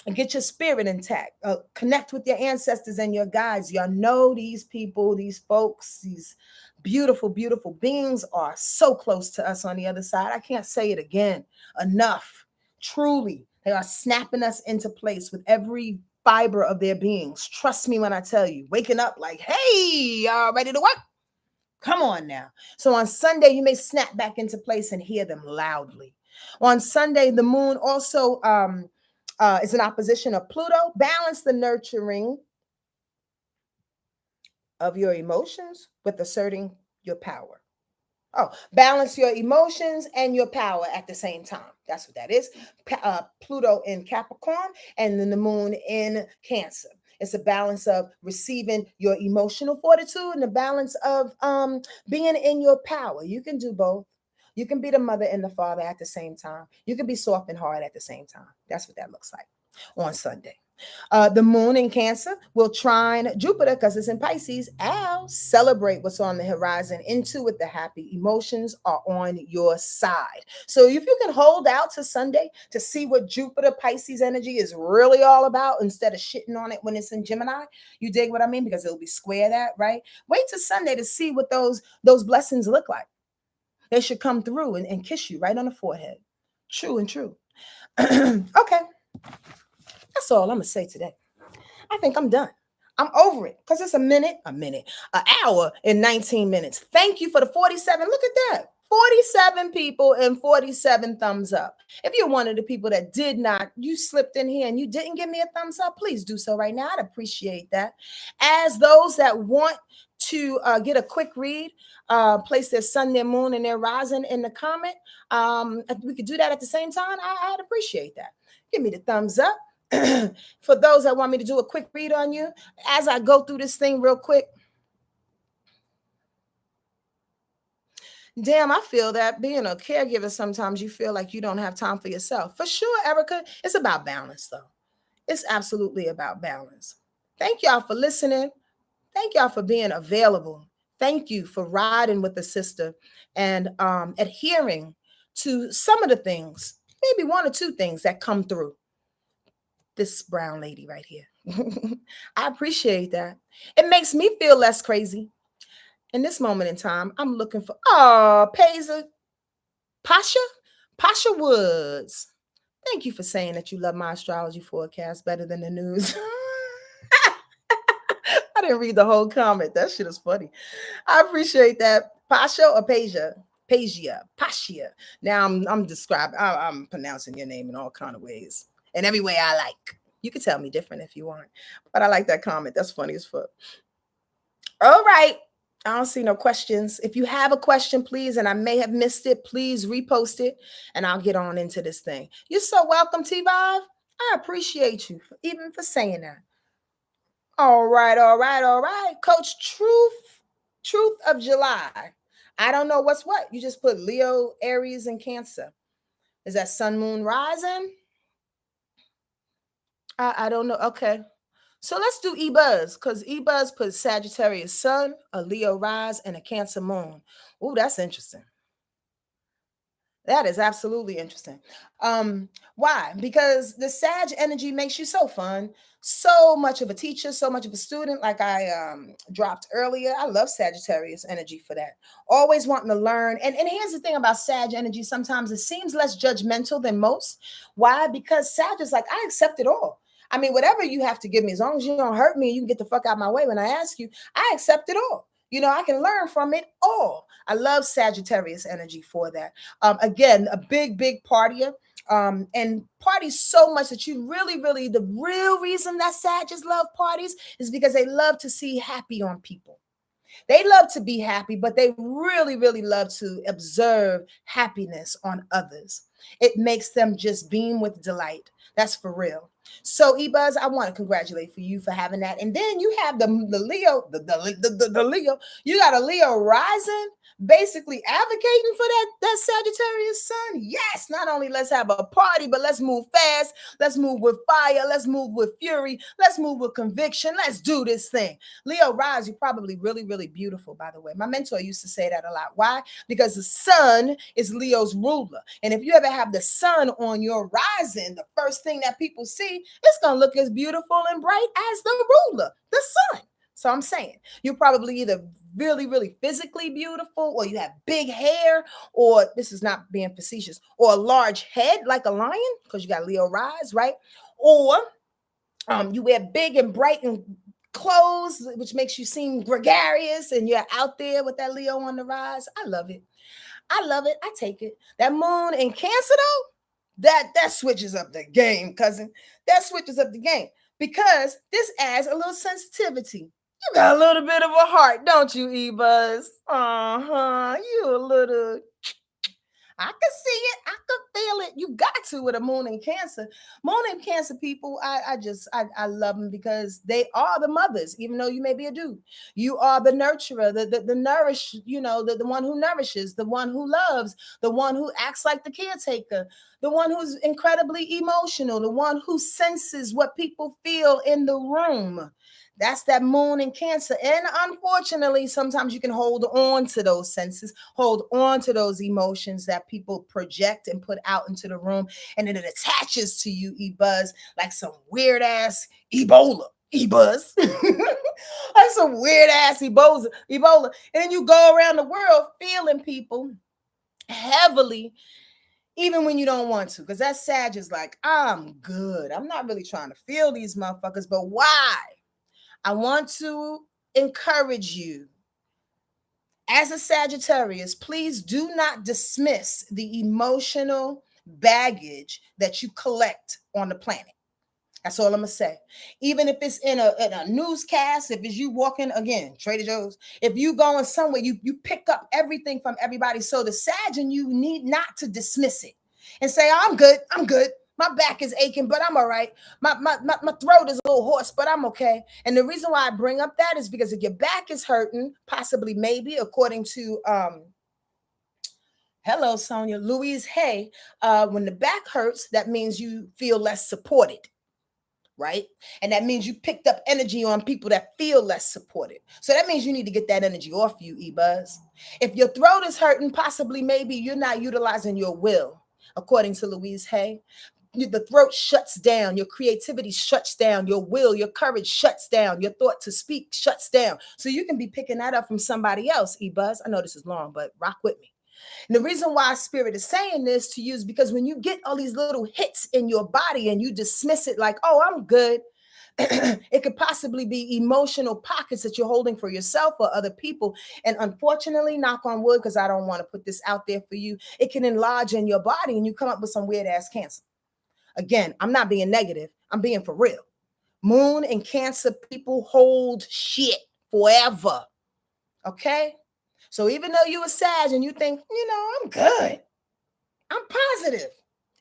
A: And get your spirit intact. Connect with your ancestors and your guides. Y'all know these people, these folks, these beautiful, beautiful beings are so close to us on the other side. I can't say it again enough. Truly, they are snapping us into place with every fiber of their beings. Trust me when I tell you, waking up like, hey, y'all ready to work? Come on now. So on Sunday, you may snap back into place and hear them loudly. On Sunday, the moon also is in opposition of Pluto. Balance the nurturing of your emotions with asserting your power. Balance your emotions and your power at the same time. That's what that is. Pluto in Capricorn and then the moon in Cancer. It's a balance of receiving your emotional fortitude and the balance of being in your power. You can do both. You can be the mother and the father at the same time. You can be soft and hard at the same time. That's what that looks like on Sunday. The moon in Cancer will trine Jupiter because it's in Pisces. Ow, celebrate what's on the horizon. Into with the happy emotions are on your side. So if you can hold out to Sunday to see what Jupiter Pisces energy is really all about instead of shitting on it when it's in Gemini, you dig what I mean? Because it'll be square that, right? Wait till Sunday to see what those blessings look like. They should come through and kiss you right on the forehead. True and true. Okay, that's all I'm gonna say today. I think I'm done. I'm over it because it's an hour and 19 minutes. Thank you for the 47. Look at that. 47 people and 47 thumbs up. If you're one of the people that did not, you slipped in here and you didn't give me a thumbs up, please do so right now. I'd appreciate that. As those that want to get a quick read, place their sun, their moon, and their rising in the comment. If we could do that at the same time, I'd appreciate that. Give me the thumbs up. For those that want me to do a quick read on you, as I go through this thing real quick. Damn, I feel that being a caregiver, sometimes you feel like you don't have time for yourself. For sure, Erica, it's about balance, though. It's absolutely about balance. Thank y'all for listening. Thank y'all for being available. Thank you for riding with the sister and adhering to some of the things, maybe one or two things that come through this brown lady right here. I appreciate that. It makes me feel less crazy. In this moment in time, I'm looking for, Pasha, Pasha Woods. Thank you for saying that you love my astrology forecast better than the news. I didn't read the whole comment. That shit is funny. I appreciate that. Pasha or Pasia? Pasia. Now I'm pronouncing your name in all kind of ways. And every way I like. You can tell me different if you want. But I like that comment. That's funny as fuck. All right. I don't see no questions. If you have a question, please, and I may have missed it, please repost it and I'll get on into this thing. You're so welcome, T-Vive. I appreciate you even for saying that. All right, all right, all right. Coach Truth of July. I don't know what's what. You just put Leo, Aries, and Cancer. Is that Sun, Moon, Rising? I don't know. Okay. So let's do eBuzz because eBuzz put Sagittarius Sun, a Leo Rise, and a Cancer Moon. Oh, that's interesting. That is absolutely interesting. Why? Because the Sag energy makes you so fun, so much of a teacher, so much of a student. Like I dropped earlier, I love Sagittarius energy for that. Always wanting to learn. And here's the thing about Sag energy: sometimes it seems less judgmental than most. Why? Because Sag is like, I accept it all. I mean, whatever you have to give me, as long as you don't hurt me, you can get the fuck out of my way when I ask you. I accept it all. You know, I can learn from it all. I love Sagittarius energy for that. Again, a big partier. And parties so much that you really, the real reason that Sagittarius love parties is because they love to see happy on people. They love to be happy, but they really love to observe happiness on others. It makes them just beam with delight. That's for real. So, Ebuzz, I want to congratulate for you for having that. And then you have the Leo, the Leo. You got a Leo rising, basically advocating for that Sagittarius sun. Yes, not only let's have a party, but let's move fast. Let's move with fire. Let's move with fury. Let's move with conviction. Let's do this thing. Leo rise, you're probably really beautiful, by the way. My mentor used to say that a lot. Why? Because the sun is Leo's ruler. And if you ever have the sun on your rising, the first thing that people see, it's going to look as beautiful and bright as the ruler, the sun. So I'm saying you're probably either really physically beautiful, or you have big hair, or this is not being facetious, or a large head like a lion because you got Leo rise, right? Or you wear big and bright and clothes, which makes you seem gregarious, and you're out there with that Leo on the rise. I love it. I take it. That moon in Cancer though, that switches up the game, cousin. That switches up the game because this adds a little sensitivity. You got a little bit of a heart, don't you, Ebuzz? You a little. I can see it. I can feel it. You got to with a moon in Cancer. Moon in Cancer people, I love them because they are the mothers, even though you may be a dude. You are the nurturer, the nourish, the one who nourishes, the one who loves, the one who acts like the caretaker, the one who's incredibly emotional, the one who senses what people feel in the room. That's that moon in Cancer. And unfortunately, sometimes you can hold on to those senses, hold on to those emotions that people project and put out into the room. And then it attaches to you, E-Buzz, like some weird ass Ebola. E-Buzz. Like some weird ass Ebola. And then you go around the world feeling people heavily, even when you don't want to. Because that Sag is like, I'm good. I'm not really trying to feel these motherfuckers, but why? I want to encourage you as a Sagittarius, please do not dismiss the emotional baggage that you collect on the planet. That's all I'm gonna say. Even if it's in a newscast, if it's you walking again, Trader Joe's, if you going somewhere, you pick up everything from everybody. So the Sag in you need not to dismiss it and say, oh, I'm good. My back is aching, but I'm all right. My throat is a little hoarse, but I'm okay. And the reason why I bring up that is because if your back is hurting, possibly, maybe, according to hello, Sonia, Louise Hay, when the back hurts, that means you feel less supported. Right? And that means you picked up energy on people that feel less supported. So that means you need to get that energy off you, E-Buzz. If your throat is hurting, possibly, maybe you're not utilizing your will, according to Louise Hay. The throat shuts down, your creativity shuts down, your will, your courage shuts down, your thought to speak shuts down. So you can be picking that up from somebody else, E-Buzz. I know this is long, but rock with me. And the reason why Spirit is saying this to you is because when you get all these little hits in your body and you dismiss it like, oh, I'm good, it could possibly be emotional pockets that you're holding for yourself or other people. And unfortunately, knock on wood, because I don't want to put this out there for you, it can enlarge in your body and you come up with some weird ass cancer. Again, I'm not being negative. I'm being for real. Moon and Cancer people hold shit forever. Okay? So even though you a Sag and you think, I'm good, I'm positive,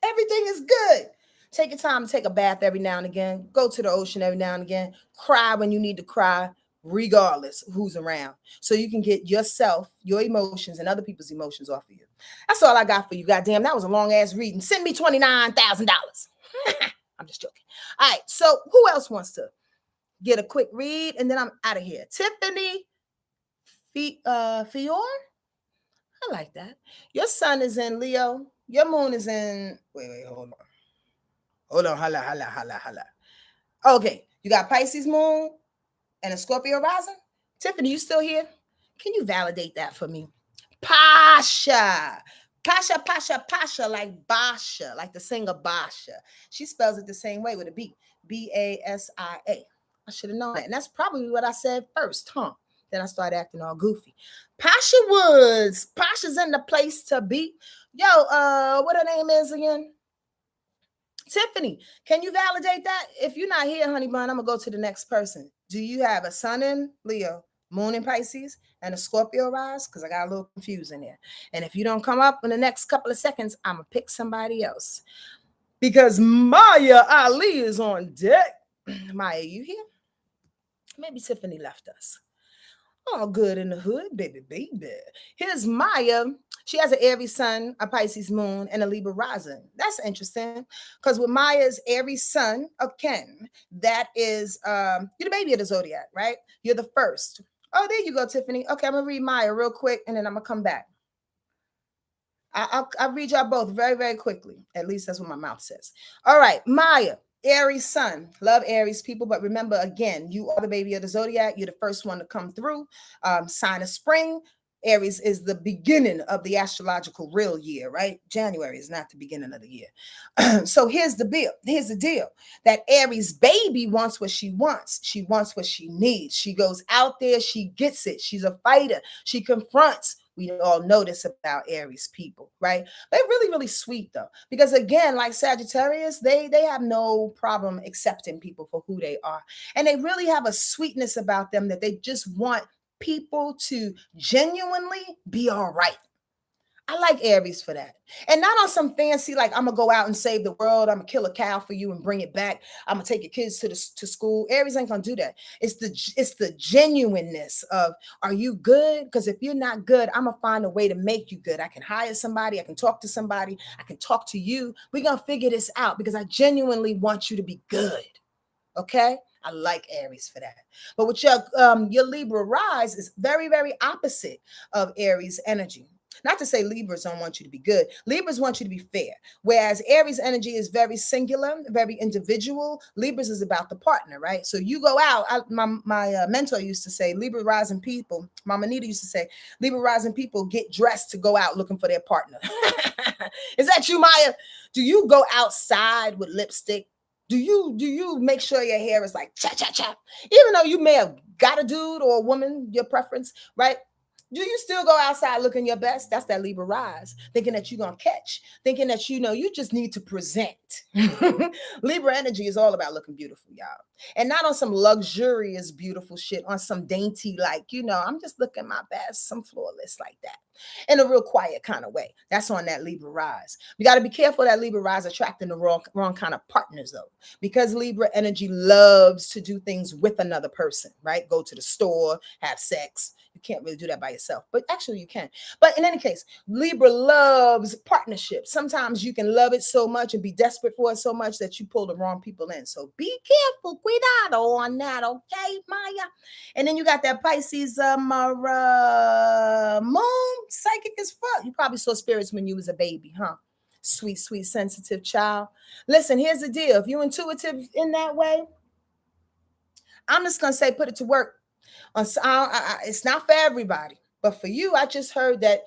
A: everything is good, take your time to take a bath every now and again, go to the ocean every now and again, cry when you need to cry, regardless of who's around, so you can get yourself, your emotions, and other people's emotions off of you. That's all I got for you. Goddamn, that was a long ass reading. Send me $29,000. I'm just joking. All right, so who else wants to get a quick read, and then I'm out of here? Tiffany Fior? I like that. Your sun is in Leo. Your moon is in. Wait, hold on. Holla. Okay, you got Pisces moon and a Scorpio rising. Tiffany, you still here? Can you validate that for me? Pasha, like Basha, like the singer Basha. She spells it the same way with a B, Basia. I should have known that, and that's probably what I said first, huh? Then I started acting all goofy. Pasha Woods. Pasha's in the place to be. Yo, what her name is again? Tiffany. Can you validate that? If you're not here, honey bun, I'm gonna go to the next person. Do you have a sun in Leo, moon in Pisces, and a Scorpio rise? Because I got a little confused in there. And if you don't come up in the next couple of seconds, I'm gonna pick somebody else. Because Maya Ali is on deck. Maya, you here? Maybe Tiffany left us. All good in the hood, baby. Here's Maya. She has an Aries sun, a Pisces moon, and a Libra rising. That's interesting because with Maya's Aries sun, again, that is you're the baby of the zodiac, right? You're the first. Oh, there you go, Tiffany. Okay, I'm gonna read Maya real quick, and then I'm gonna come back. I'll read y'all both very, very quickly. At least that's what my mouth says. All right, Maya. Aries sun. Love Aries people, but remember, again, you are the baby of the zodiac. You're the first one to come through. Sign of spring. Aries is the beginning of the astrological real year, right? January is not the beginning of the year. So here's the deal. Here's the deal. That Aries baby wants what she wants. She wants what she needs. She goes out there. She gets it. She's a fighter. She confronts. We all know this about Aries people, right? They're really, really sweet though, because again, like Sagittarius, they have no problem accepting people for who they are, and they really have a sweetness about them that they just want people to genuinely be all right. I like Aries for that. And not on some fancy, like, I'm gonna go out and save the world, I'm gonna kill a cow for you and bring it back, I'm gonna take your kids to school. Aries ain't gonna do that. It's the genuineness of, are you good? Because if you're not good, I'm gonna find a way to make you good. I can hire somebody, I can talk to somebody, I can talk to you. We're gonna figure this out because I genuinely want you to be good. Okay, I like Aries for that. But with your Libra rise is very, very opposite of Aries energy. Not to say Libras don't want you to be good. Libras want you to be fair. Whereas Aries energy is very singular, very individual. Libras is about the partner, right? So you go out. My mentor used to say, Libra rising people, Mama Nita used to say, Libra rising people get dressed to go out looking for their partner. Is that you, Maya? Do you go outside with lipstick? Do you make sure your hair is like cha cha cha? Even though you may have got a dude or a woman, your preference, right? Do you still go outside looking your best? That's that Libra rise, thinking that you're gonna catch, thinking that you just need to present. Libra energy is all about looking beautiful, y'all. And not on some luxurious, beautiful shit, on some dainty, like, I'm just looking my best, some flawless like that. In a real quiet kind of way. That's on that Libra rise. We got to be careful that Libra rise attracting the wrong kind of partners, though, because Libra energy loves to do things with another person, right? Go to the store, have sex. You can't really do that by yourself, but actually you can. But in any case, Libra loves partnerships. Sometimes you can love it so much and be desperate for it so much that you pull the wrong people in. So be careful, cuidado on that, okay, Maya? And then you got that Pisces moon, psychic as fuck. You probably saw spirits when you was a baby, huh? Sweet, sweet, sensitive child. Listen, here's the deal. If you're intuitive in that way, I'm just gonna say put it to work. It's not for everybody, but for you, I just heard that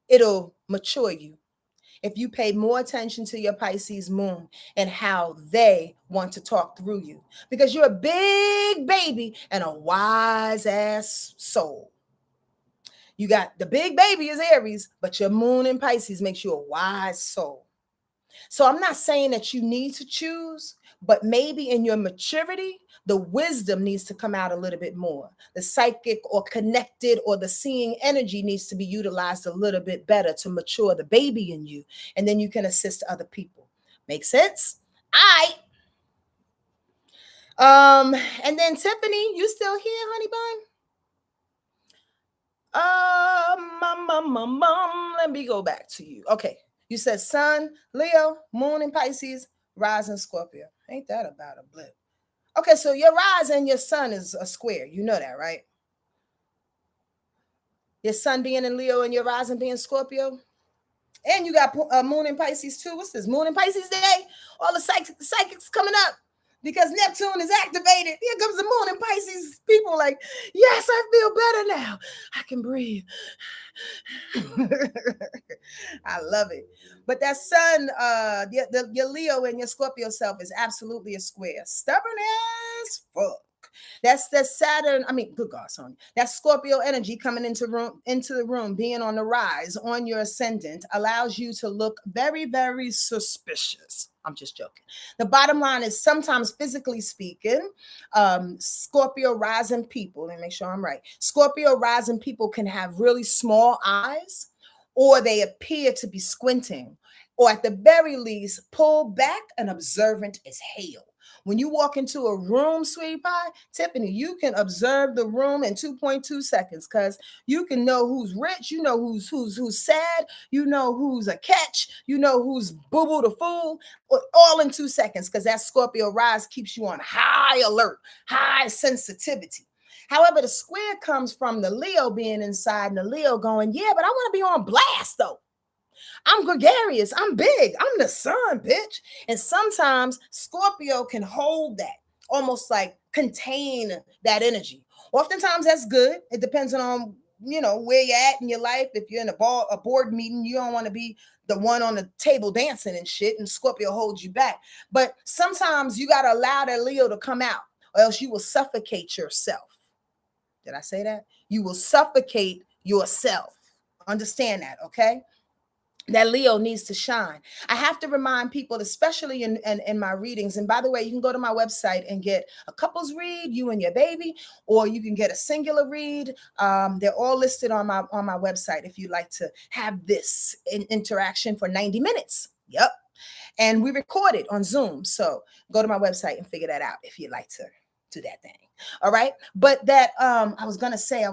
A: it'll mature you if you pay more attention to your Pisces moon and how they want to talk through you, because you're a big baby and a wise ass soul. You got the big baby is Aries, but your moon in Pisces makes you a wise soul. So I'm not saying that you need to choose, but maybe in your maturity, the wisdom needs to come out a little bit more. The psychic or connected or the seeing energy needs to be utilized a little bit better to mature the baby in you. And then you can assist other people. Make sense? I and then Tiffany, you still here, honey bun? Let me go back to you. Okay. You said Sun, Leo, Moon in Pisces, Rise in Scorpio. Ain't that about a blip? Okay, so your Rise and your Sun is a square. You know that, right? Your Sun being in Leo and your Rise being Scorpio. And you got Moon in Pisces too. What's this? Moon in Pisces day? All the psychics coming up because Neptune is activated. Here comes the Moon in Pisces. People like, yes, I feel better now. I can breathe. I love it. But that Sun, your Leo and your Scorpio self is absolutely a square. Stubborn as fuck. That's the Saturn. I mean, good God, Sonya. That Scorpio energy coming into the room, being on the rise on your ascendant, allows you to look very, very suspicious. I'm just joking. The bottom line is sometimes, physically speaking, Scorpio rising people, let me make sure I'm right. Scorpio rising people can have really small eyes, or they appear to be squinting, or at the very least, pull back and observant as hell. When you walk into a room, sweetie pie, Tiffany, you can observe the room in 2.2 seconds because you can know who's rich, you know who's sad, you know who's a catch, you know who's boo-boo the fool, all in 2 seconds because that Scorpio rise keeps you on high alert, high sensitivity. However, the square comes from the Leo being inside and the Leo going, yeah, but I want to be on blast though. I'm gregarious. I'm big. I'm the sun, bitch. And sometimes Scorpio can hold that, almost like contain that energy. Oftentimes that's good. It depends on where you're at in your life. If you're in a board meeting, you don't want to be the one on the table dancing and shit, and Scorpio holds you back. But sometimes you got to allow that Leo to come out, or else you will suffocate yourself. Did I say that? You will suffocate yourself. Understand that, okay? that Leo needs to shine. I have to remind people, especially in my readings. And by the way, you can go to my website and get a couples read, you and your baby, or you can get a singular read. They're all listed on my website if you'd like to have this interaction for 90 minutes. Yep. And we record it on Zoom. So go to my website and figure that out if you'd like to do that thing. All right. But that I was gonna say,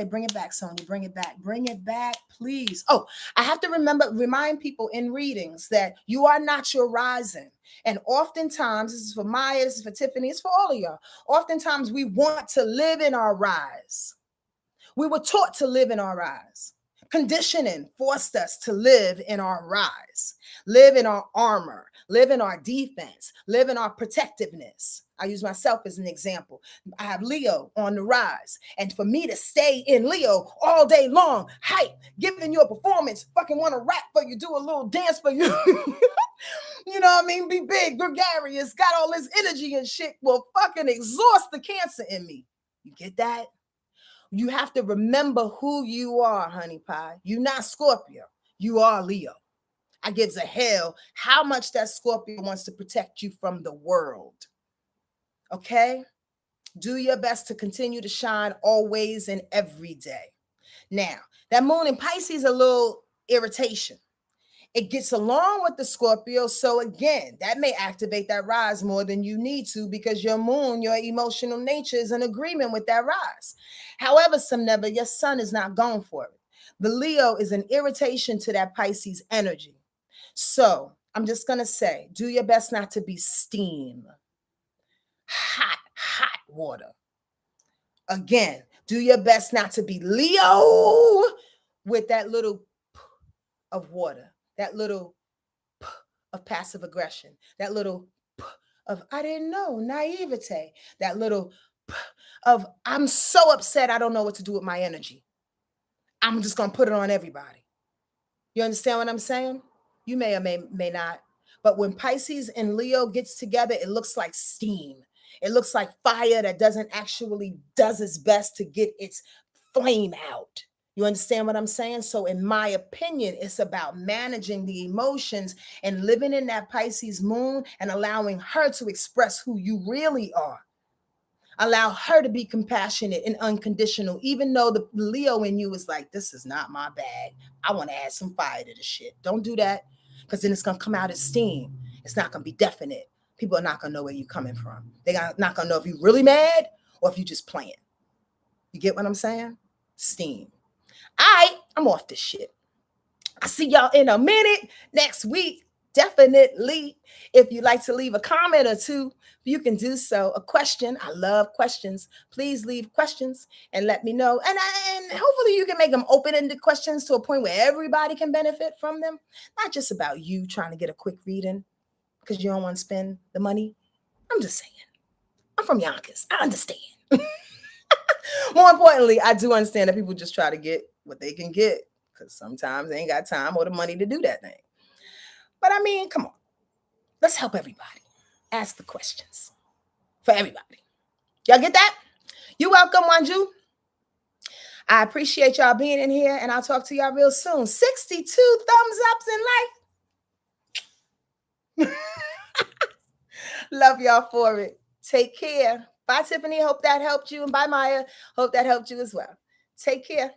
A: bring it back, Sonia. Bring it back, please. Oh, I have to remind people in readings that you are not your rising. And oftentimes, this is for Maya, this is for Tiffany, it's for all of y'all. Oftentimes we want to live in our rise. We were taught to live in our rise. Conditioning forced us to live in our rise, live in our armor, live in our defense, live in our protectiveness. I use myself as an example. I have Leo on the rise. And for me to stay in Leo all day long, hype, giving you a performance, fucking want to rap for you, do a little dance for you. You know what I mean? Be big, gregarious, got all this energy and shit will fucking exhaust the Cancer in me. You get that? You have to remember who you are, honey pie. You're not Scorpio. You are Leo. I gives a hell how much that Scorpio wants to protect you from the world. Okay? Do your best to continue to shine always and every day. Now, that moon in Pisces, a little irritation. It gets along with the Scorpio. So again, that may activate that rise more than you need to because your moon, your emotional nature is in agreement with that rise. However, Samneba, your sun is not going for it. The Leo is an irritation to that Pisces energy. So I'm just going to say, do your best not to be steam. Hot water. Again, do your best not to be Leo with that little of water. That little of passive aggression, that little of I didn't know, naivete, that little of I'm so upset I don't know what to do with my energy. I'm just going to put it on everybody. You understand what I'm saying? You may or may not. But when Pisces and Leo gets together, it looks like steam. It looks like fire that doesn't actually does its best to get its flame out. You understand what I'm saying? So in my opinion, it's about managing the emotions and living in that Pisces moon and allowing her to express who you really are. Allow her to be compassionate and unconditional, even though the Leo in you is like, this is not my bag. I want to add some fire to the shit. Don't do that because then it's going to come out as steam. It's not going to be definite. People are not going to know where you're coming from. They're not going to know if you're really mad or if you're just playing. You get what I'm saying? Steam. All right, I'm off this shit. I see y'all in a minute next week. Definitely. If you'd like to leave a comment or two, you can do so. A question. I love questions. Please leave questions and let me know. And hopefully you can make them open-ended questions to a point where everybody can benefit from them. Not just about you trying to get a quick reading because you don't want to spend the money. I'm just saying. I'm from Yonkers. I understand. More importantly, I do understand that people just try to get what they can get because sometimes they ain't got time or the money to do that thing. But I mean, come on. Let's help everybody. Ask the questions for everybody. Y'all get that? You're welcome, Wanju. I appreciate y'all being in here, and I'll talk to y'all real soon. 62 thumbs ups in life. Love y'all for it. Take care. Bye, Tiffany. Hope that helped you. And bye, Maya. Hope that helped you as well. Take care.